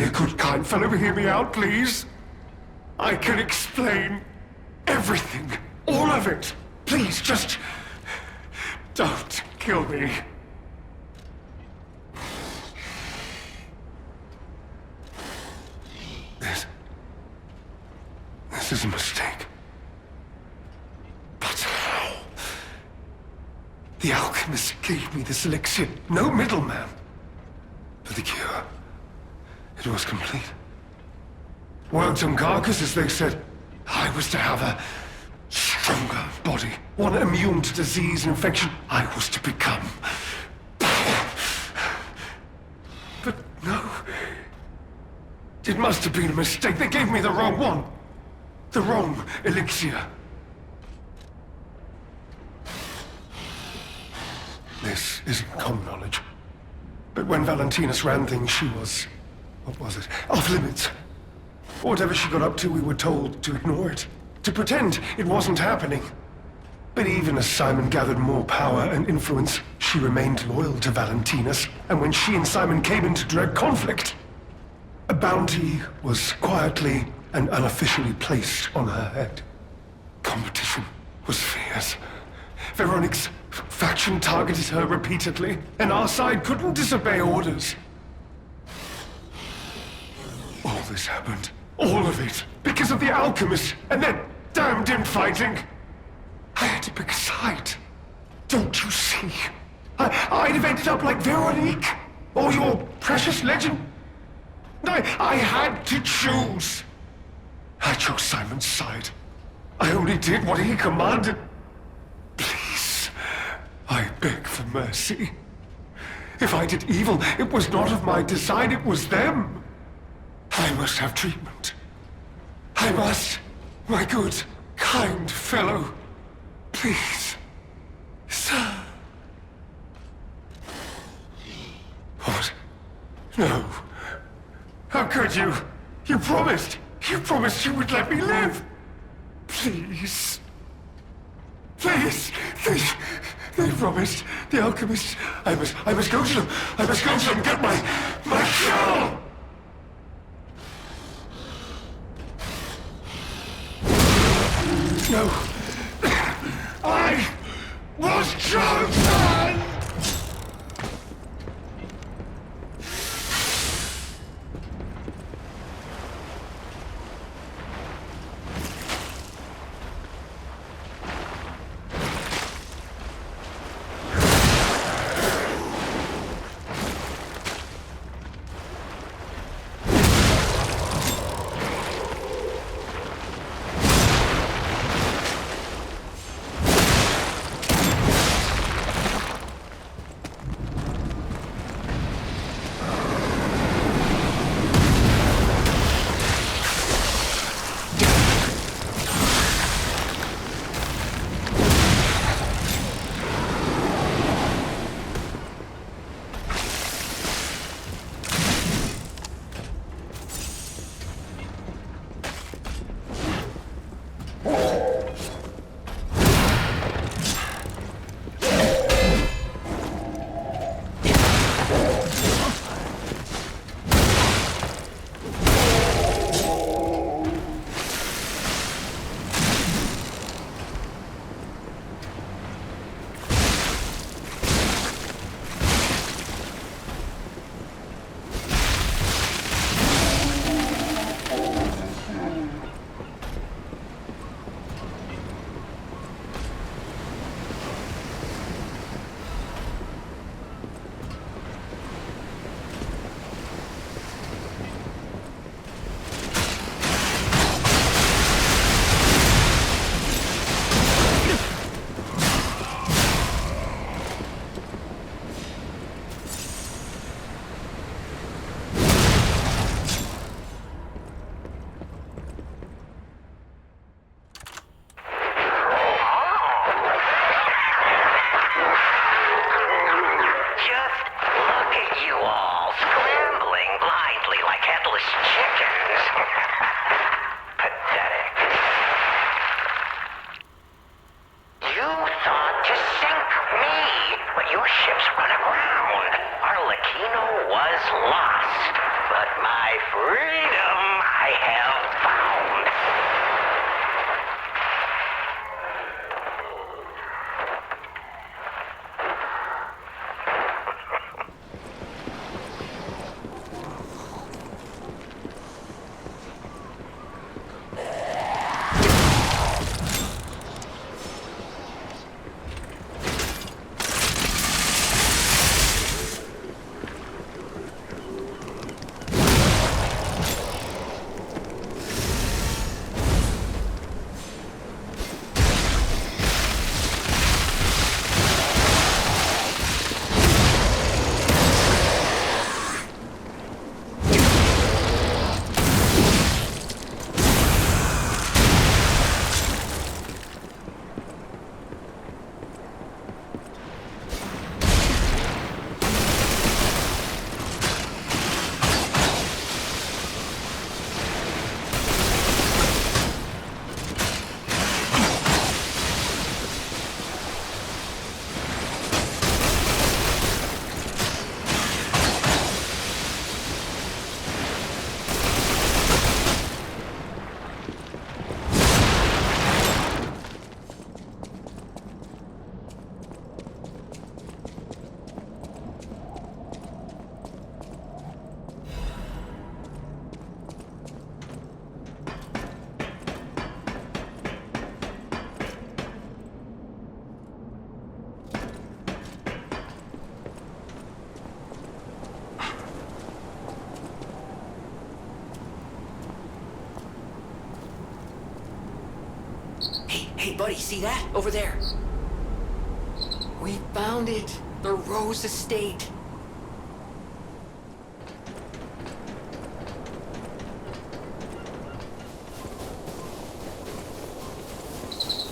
good, kind fellow hear me out, please? I can explain everything. All of it. Please, just... don't kill me. This is a mistake. But how? The alchemist gave me this elixir. No middleman. For the cure. It was complete. Worked on carcasses, they said. I was to have a stronger body. One immune to disease and infection. I was to become power. But no. It must have been a mistake. They gave me the wrong one. The wrong elixir. This isn't common knowledge. But when Valentinus ran things, she was... what was it? Off limits. Whatever she got up to, we were told to ignore it. To pretend it wasn't happening. But even as Simon gathered more power and influence, she remained loyal to Valentinus. And when she and Simon came into direct conflict, a bounty was quietly and unofficially placed on her head. Competition was fierce. Veronique's faction targeted her repeatedly, and our side couldn't disobey orders. All this happened, all of it, because of the alchemist and their damned infighting. I had to pick a side. Don't you see? I'd have ended up like Veronique, or your precious legend. I had to choose. I chose Simon's side. I only did what he commanded. Please, I beg for mercy. If I did evil, it was not of my design, it was them. I must have treatment. I must, my good, kind fellow. Please, sir. What? No. How could you? You promised you would let me live. Please. Please. They promised. The alchemist. I must go to them. I must go to them and get my cure. No. I was chosen! My freedom I have found. Hey, buddy, see that? Over there. We found it. The Rose Estate.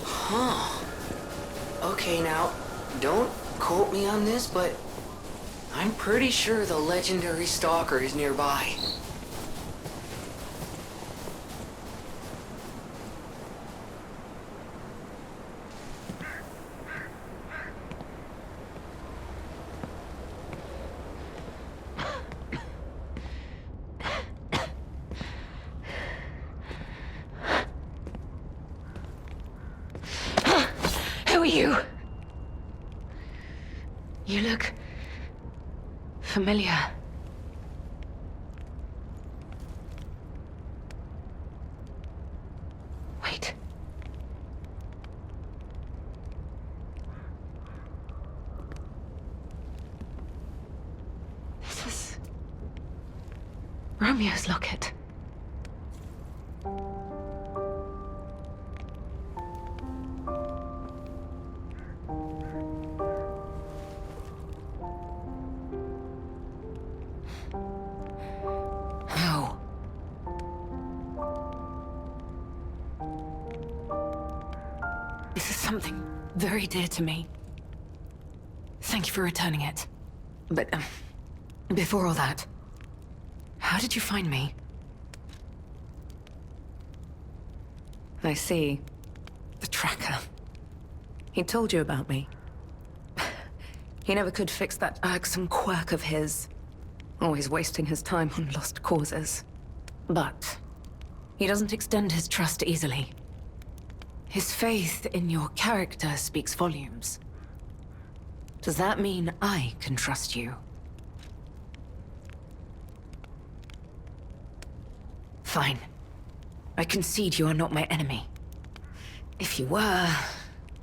Huh. Okay, now, don't quote me on this, but I'm pretty sure the legendary stalker is nearby. Who are you? You look familiar. Wait. This is Romeo's locket. How? This is something very dear to me. Thank you for returning it. But, before all that, how did you find me? I see. The tracker. He told you about me. He never could fix that irksome quirk of his. Always wasting his time on lost causes. But he doesn't extend his trust easily. His faith in your character speaks volumes. Does that mean I can trust you? Fine. I concede you are not my enemy. If you were,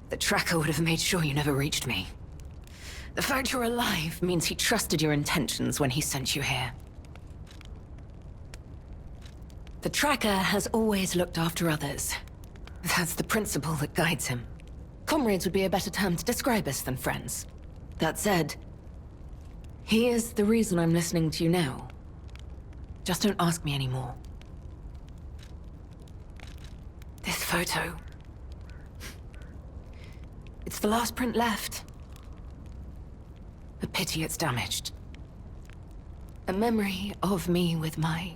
the tracker would have made sure you never reached me. The fact you're alive means he trusted your intentions when he sent you here. The tracker has always looked after others. That's the principle that guides him. Comrades would be a better term to describe us than friends. That said, he is the reason I'm listening to you now. Just don't ask me anymore. This photo. It's the last print left. A pity it's damaged. A memory of me with my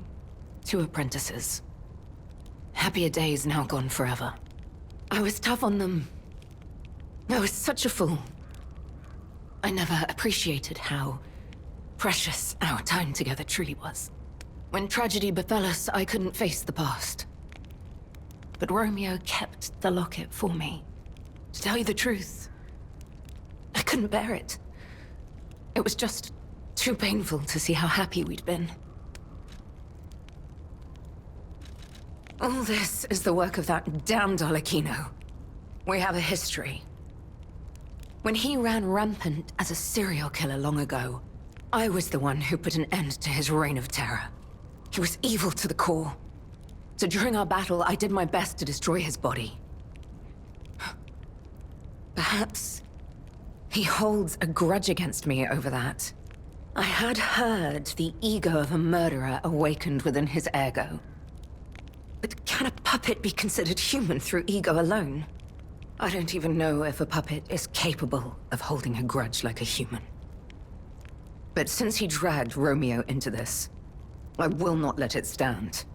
2 apprentices. Happier days now gone forever. I was tough on them. I was such a fool. I never appreciated how precious our time together truly was. When tragedy befell us, I couldn't face the past. But Romeo kept the locket for me. To tell you the truth, I couldn't bear it. It was just too painful to see how happy we'd been. All this is the work of that damned Arlecchino. We have a history. When he ran rampant as a serial killer long ago, I was the one who put an end to his reign of terror. He was evil to the core. So during our battle, I did my best to destroy his body. Perhaps he holds a grudge against me over that. I had heard the ego of a murderer awakened within his ergo. But can a puppet be considered human through ego alone? I don't even know if a puppet is capable of holding a grudge like a human. But since he dragged Romeo into this, I will not let it stand.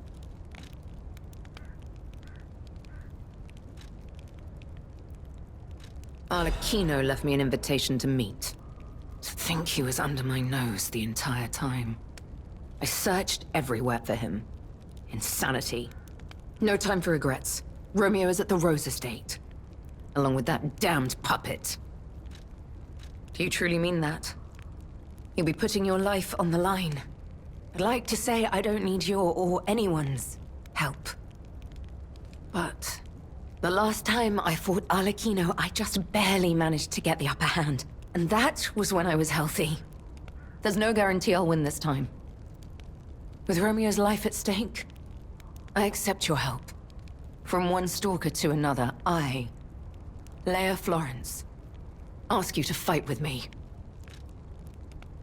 Arlecchino left me an invitation to meet. To think he was under my nose the entire time. I searched everywhere for him. Insanity. No time for regrets. Romeo is at the Rose Estate. Along with that damned puppet. Do you truly mean that? You'll be putting your life on the line. I'd like to say I don't need your or anyone's help. But the last time I fought Arlecchino, I just barely managed to get the upper hand. And that was when I was healthy. There's no guarantee I'll win this time. With Romeo's life at stake, I accept your help. From one stalker to another, I, Leia Florence, ask you to fight with me.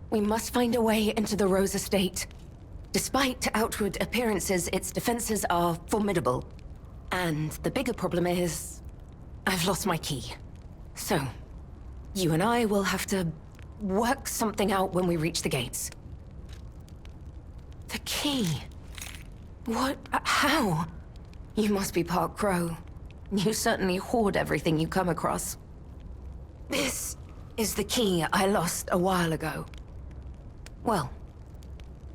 We must find a way into the Rose Estate. Despite outward appearances, its defenses are formidable. And the bigger problem is, I've lost my key. So, you and I will have to work something out when we reach the gates. The key? What? How? You must be part crow. You certainly hoard everything you come across. This is the key I lost a while ago. Well,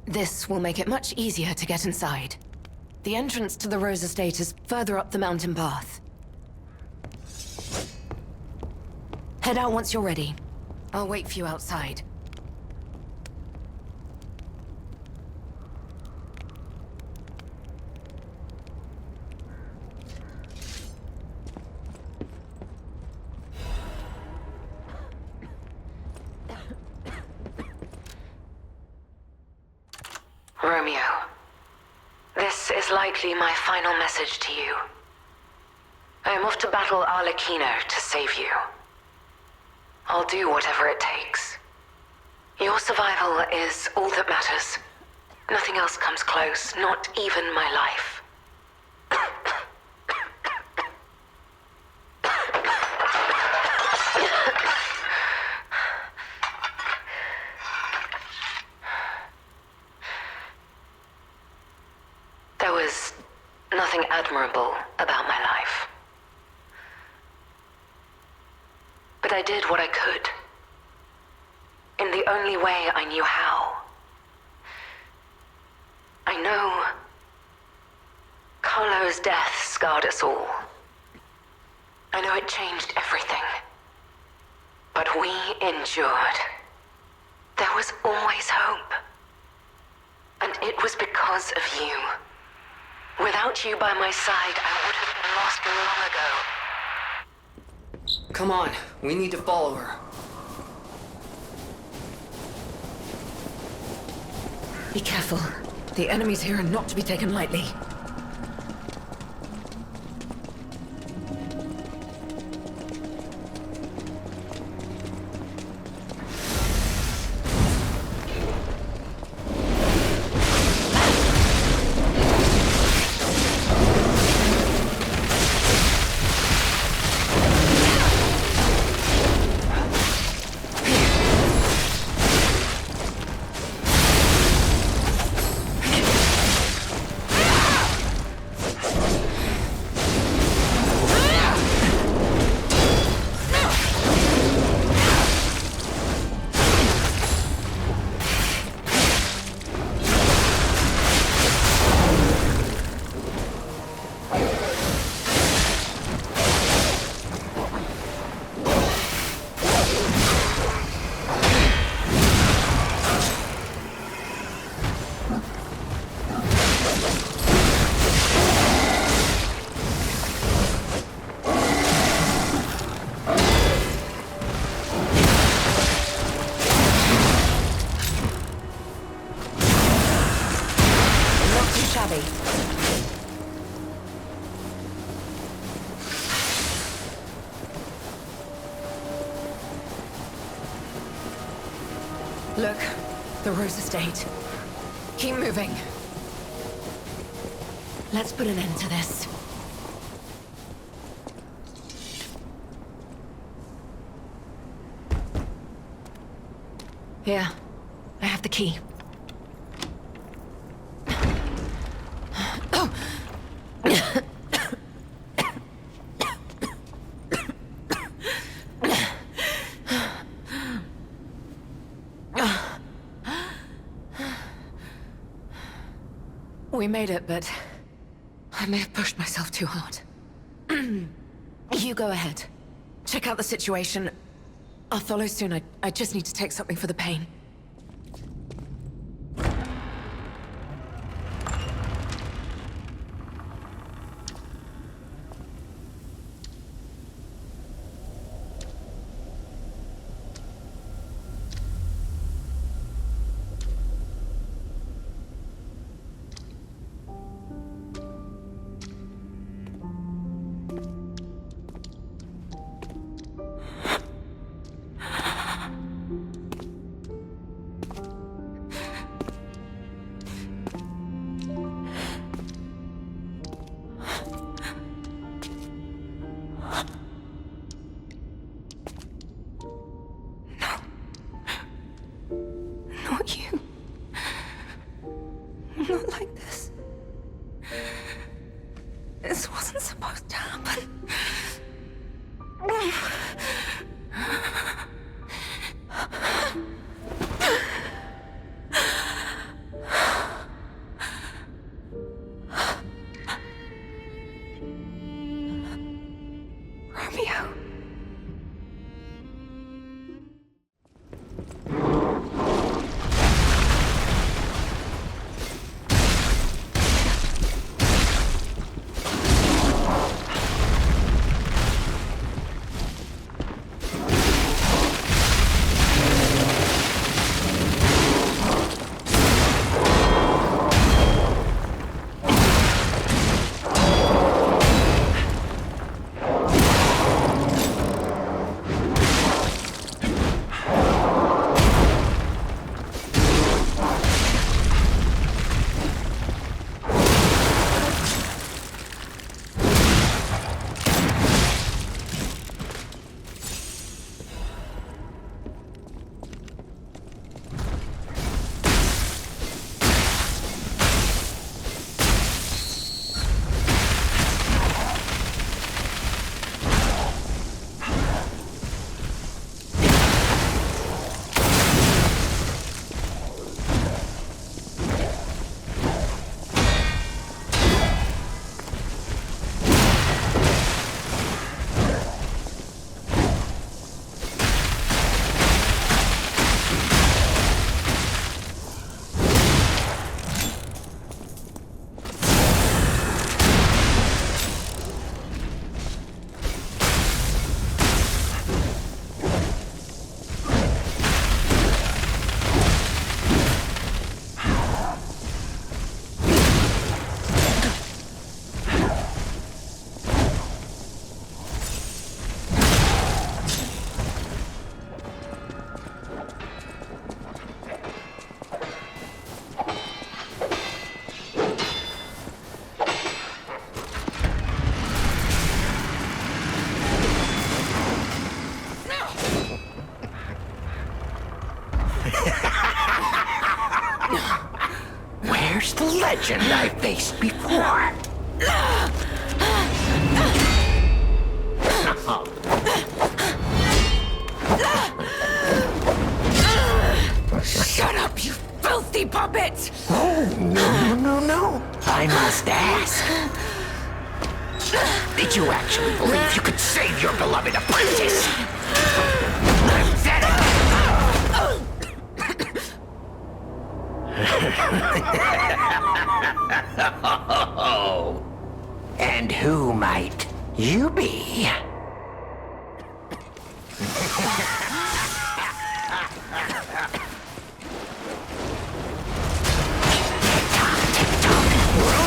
this will make it much easier to get inside. The entrance to the Rose Estate is further up the mountain path. Head out once you're ready. I'll wait for you outside. Romeo, this is likely my final message to you. I am off to battle Arlecchino to save you. I'll do whatever it takes. Your survival is all that matters. Nothing else comes close, not even my life. There was nothing admirable about my life. But I did what I could. In the only way I knew how. I know Carlo's death scarred us all. I know it changed everything. But we endured. There was always hope. And it was because of you. Without you by my side, I would have been lost long ago. Come on, we need to follow her. Be careful. The enemies here are not to be taken lightly. savvy. Look, the Rose Estate. Keep moving. Let's put an end to this. Here, I have the key. Oh! We made it, but I may have pushed myself too hard. You go ahead. Check out the situation. I'll follow soon. I just need to take something for the pain. Not you. Not like this. This wasn't supposed to happen. Romeo. Where's the legend I faced before? Shut up, you filthy puppet! Oh, no. I must ask. Did you actually believe you could save your beloved apprentice? Oh, and who might you be? Tick-tock,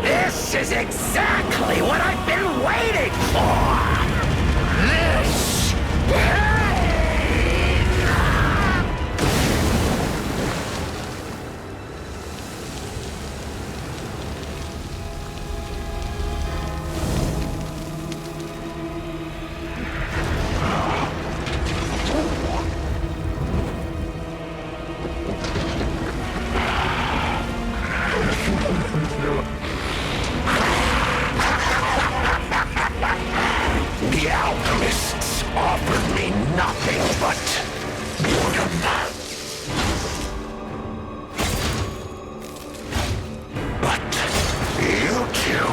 This is exactly what I've been waiting for! This pain! The alchemists offered me nothing but boredom. But you two,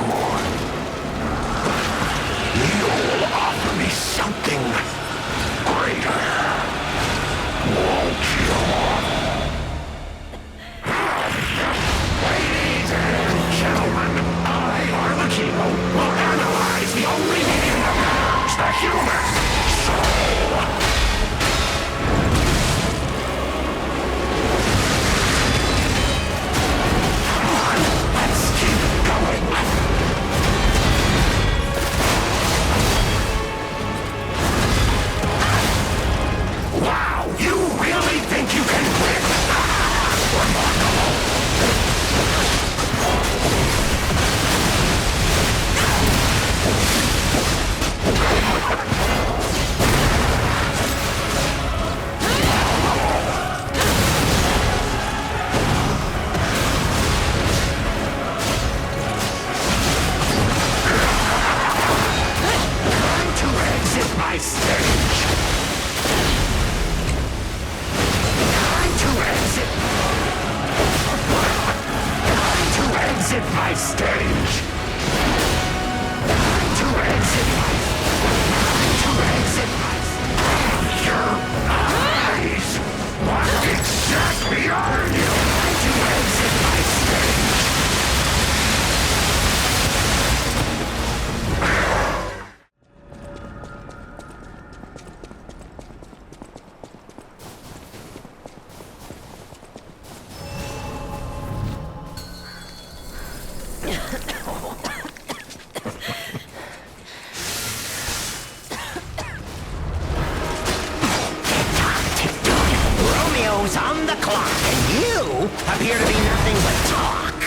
you'll offer me something greater, won't you? Ladies and gentlemen, I, Arlecchino, will analyze the only medium that matters, the human soul. Come on, let's keep going. Wow, you really think you can win? Remarkable. Time to exit my stage. Time to exit. Time to exit my stage. Time to exit my. Time to exit my. Your eyes. What exactly are you? Time to exit my stage. Romeo's on the clock, and you appear to be nothing but talk.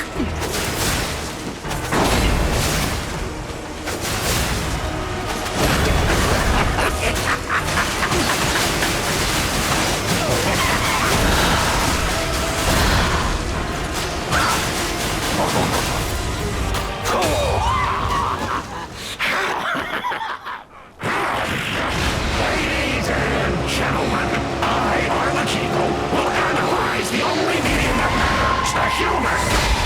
Ladies and gentlemen, I, Arlecchino, will analyze the only medium that matters, the human.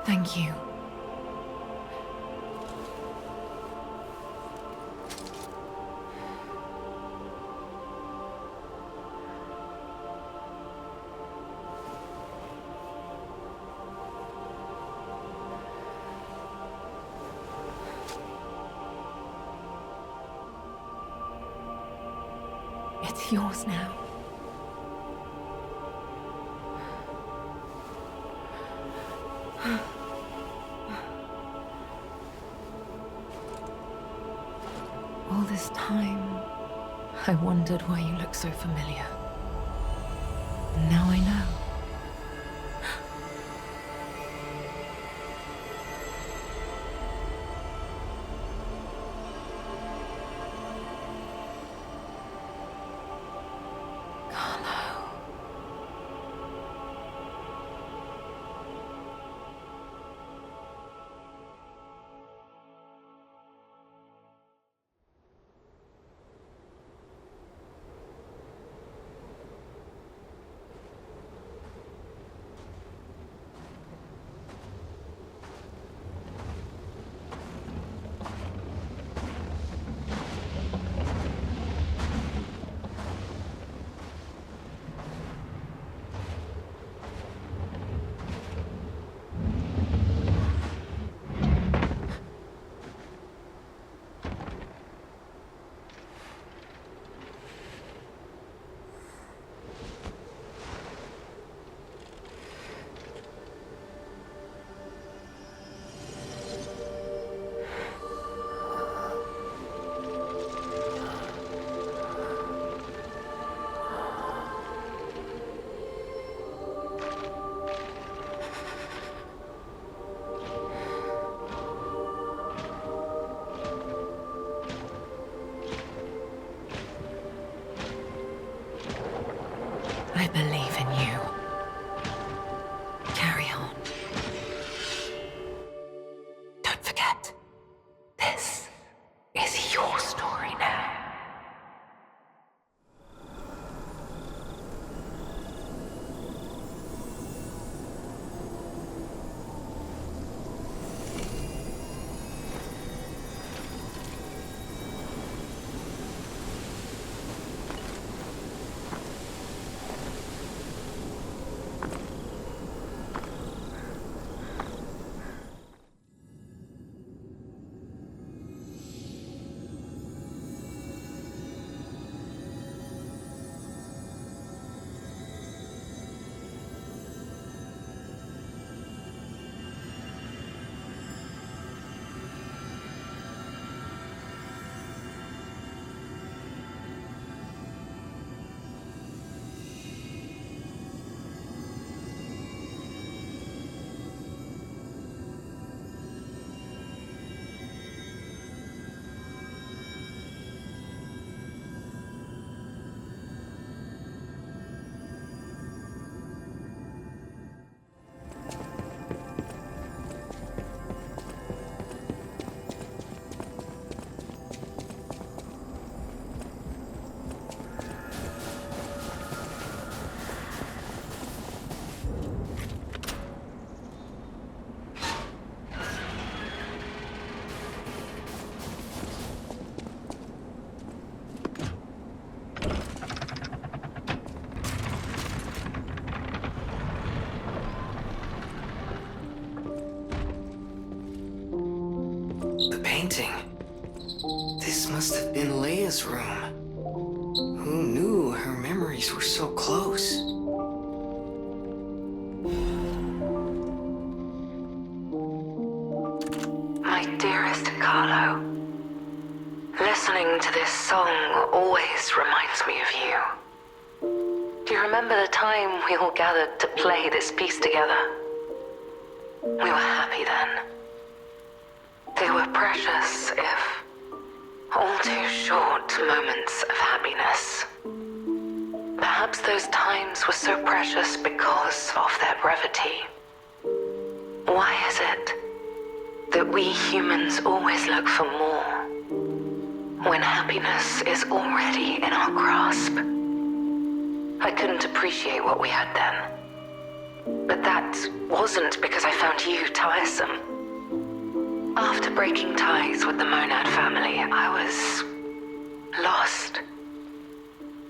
Thank you. It's yours now. All this time, I wondered why you look so familiar. Now I know. I believe in you. Carry on. Don't forget, this is your story now. Painting. This must have been Leia's room. Who knew her memories were so close? My dearest Carlo, listening to this song always reminds me of you. Do you remember the time we all gathered to play this piece together? We were happy then. They were precious, if all too short moments of happiness. Perhaps those times were so precious because of their brevity. Why is it that we humans always look for more when happiness is already in our grasp? I couldn't appreciate what we had then. But that wasn't because I found you tiresome. After breaking ties with the Monad family, I was lost.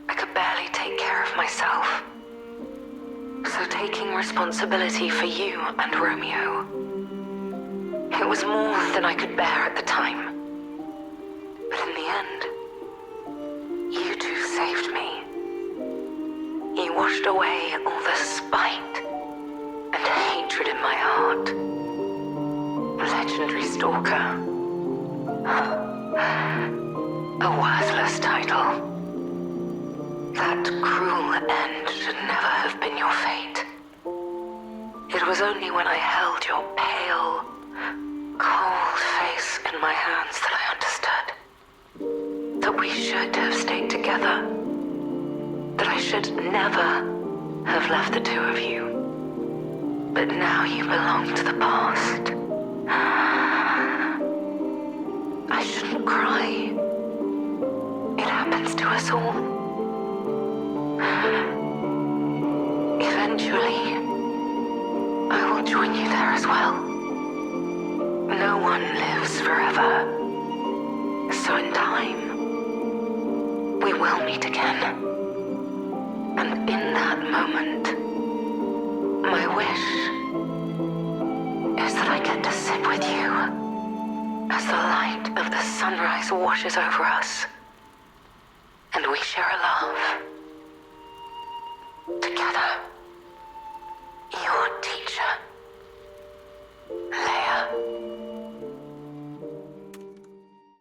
I could barely take care of myself. So taking responsibility for you and Romeo, it was more than I could bear at the time. But in the end, you two saved me. You washed away all the spite and hatred in my heart. Legendary Stalker. A worthless title. That cruel end should never have been your fate. It was only when I held your pale, cold face in my hands that I understood that we should have stayed together. That I should never have left the two of you. But now you belong to the past. I shouldn't cry. It happens to us all. Eventually, I will join you there as well. No one lives forever. So in time, we will meet again. And in that moment, my wish is that I get to sit with you as the light of the sunrise washes over us, and we share a laugh together.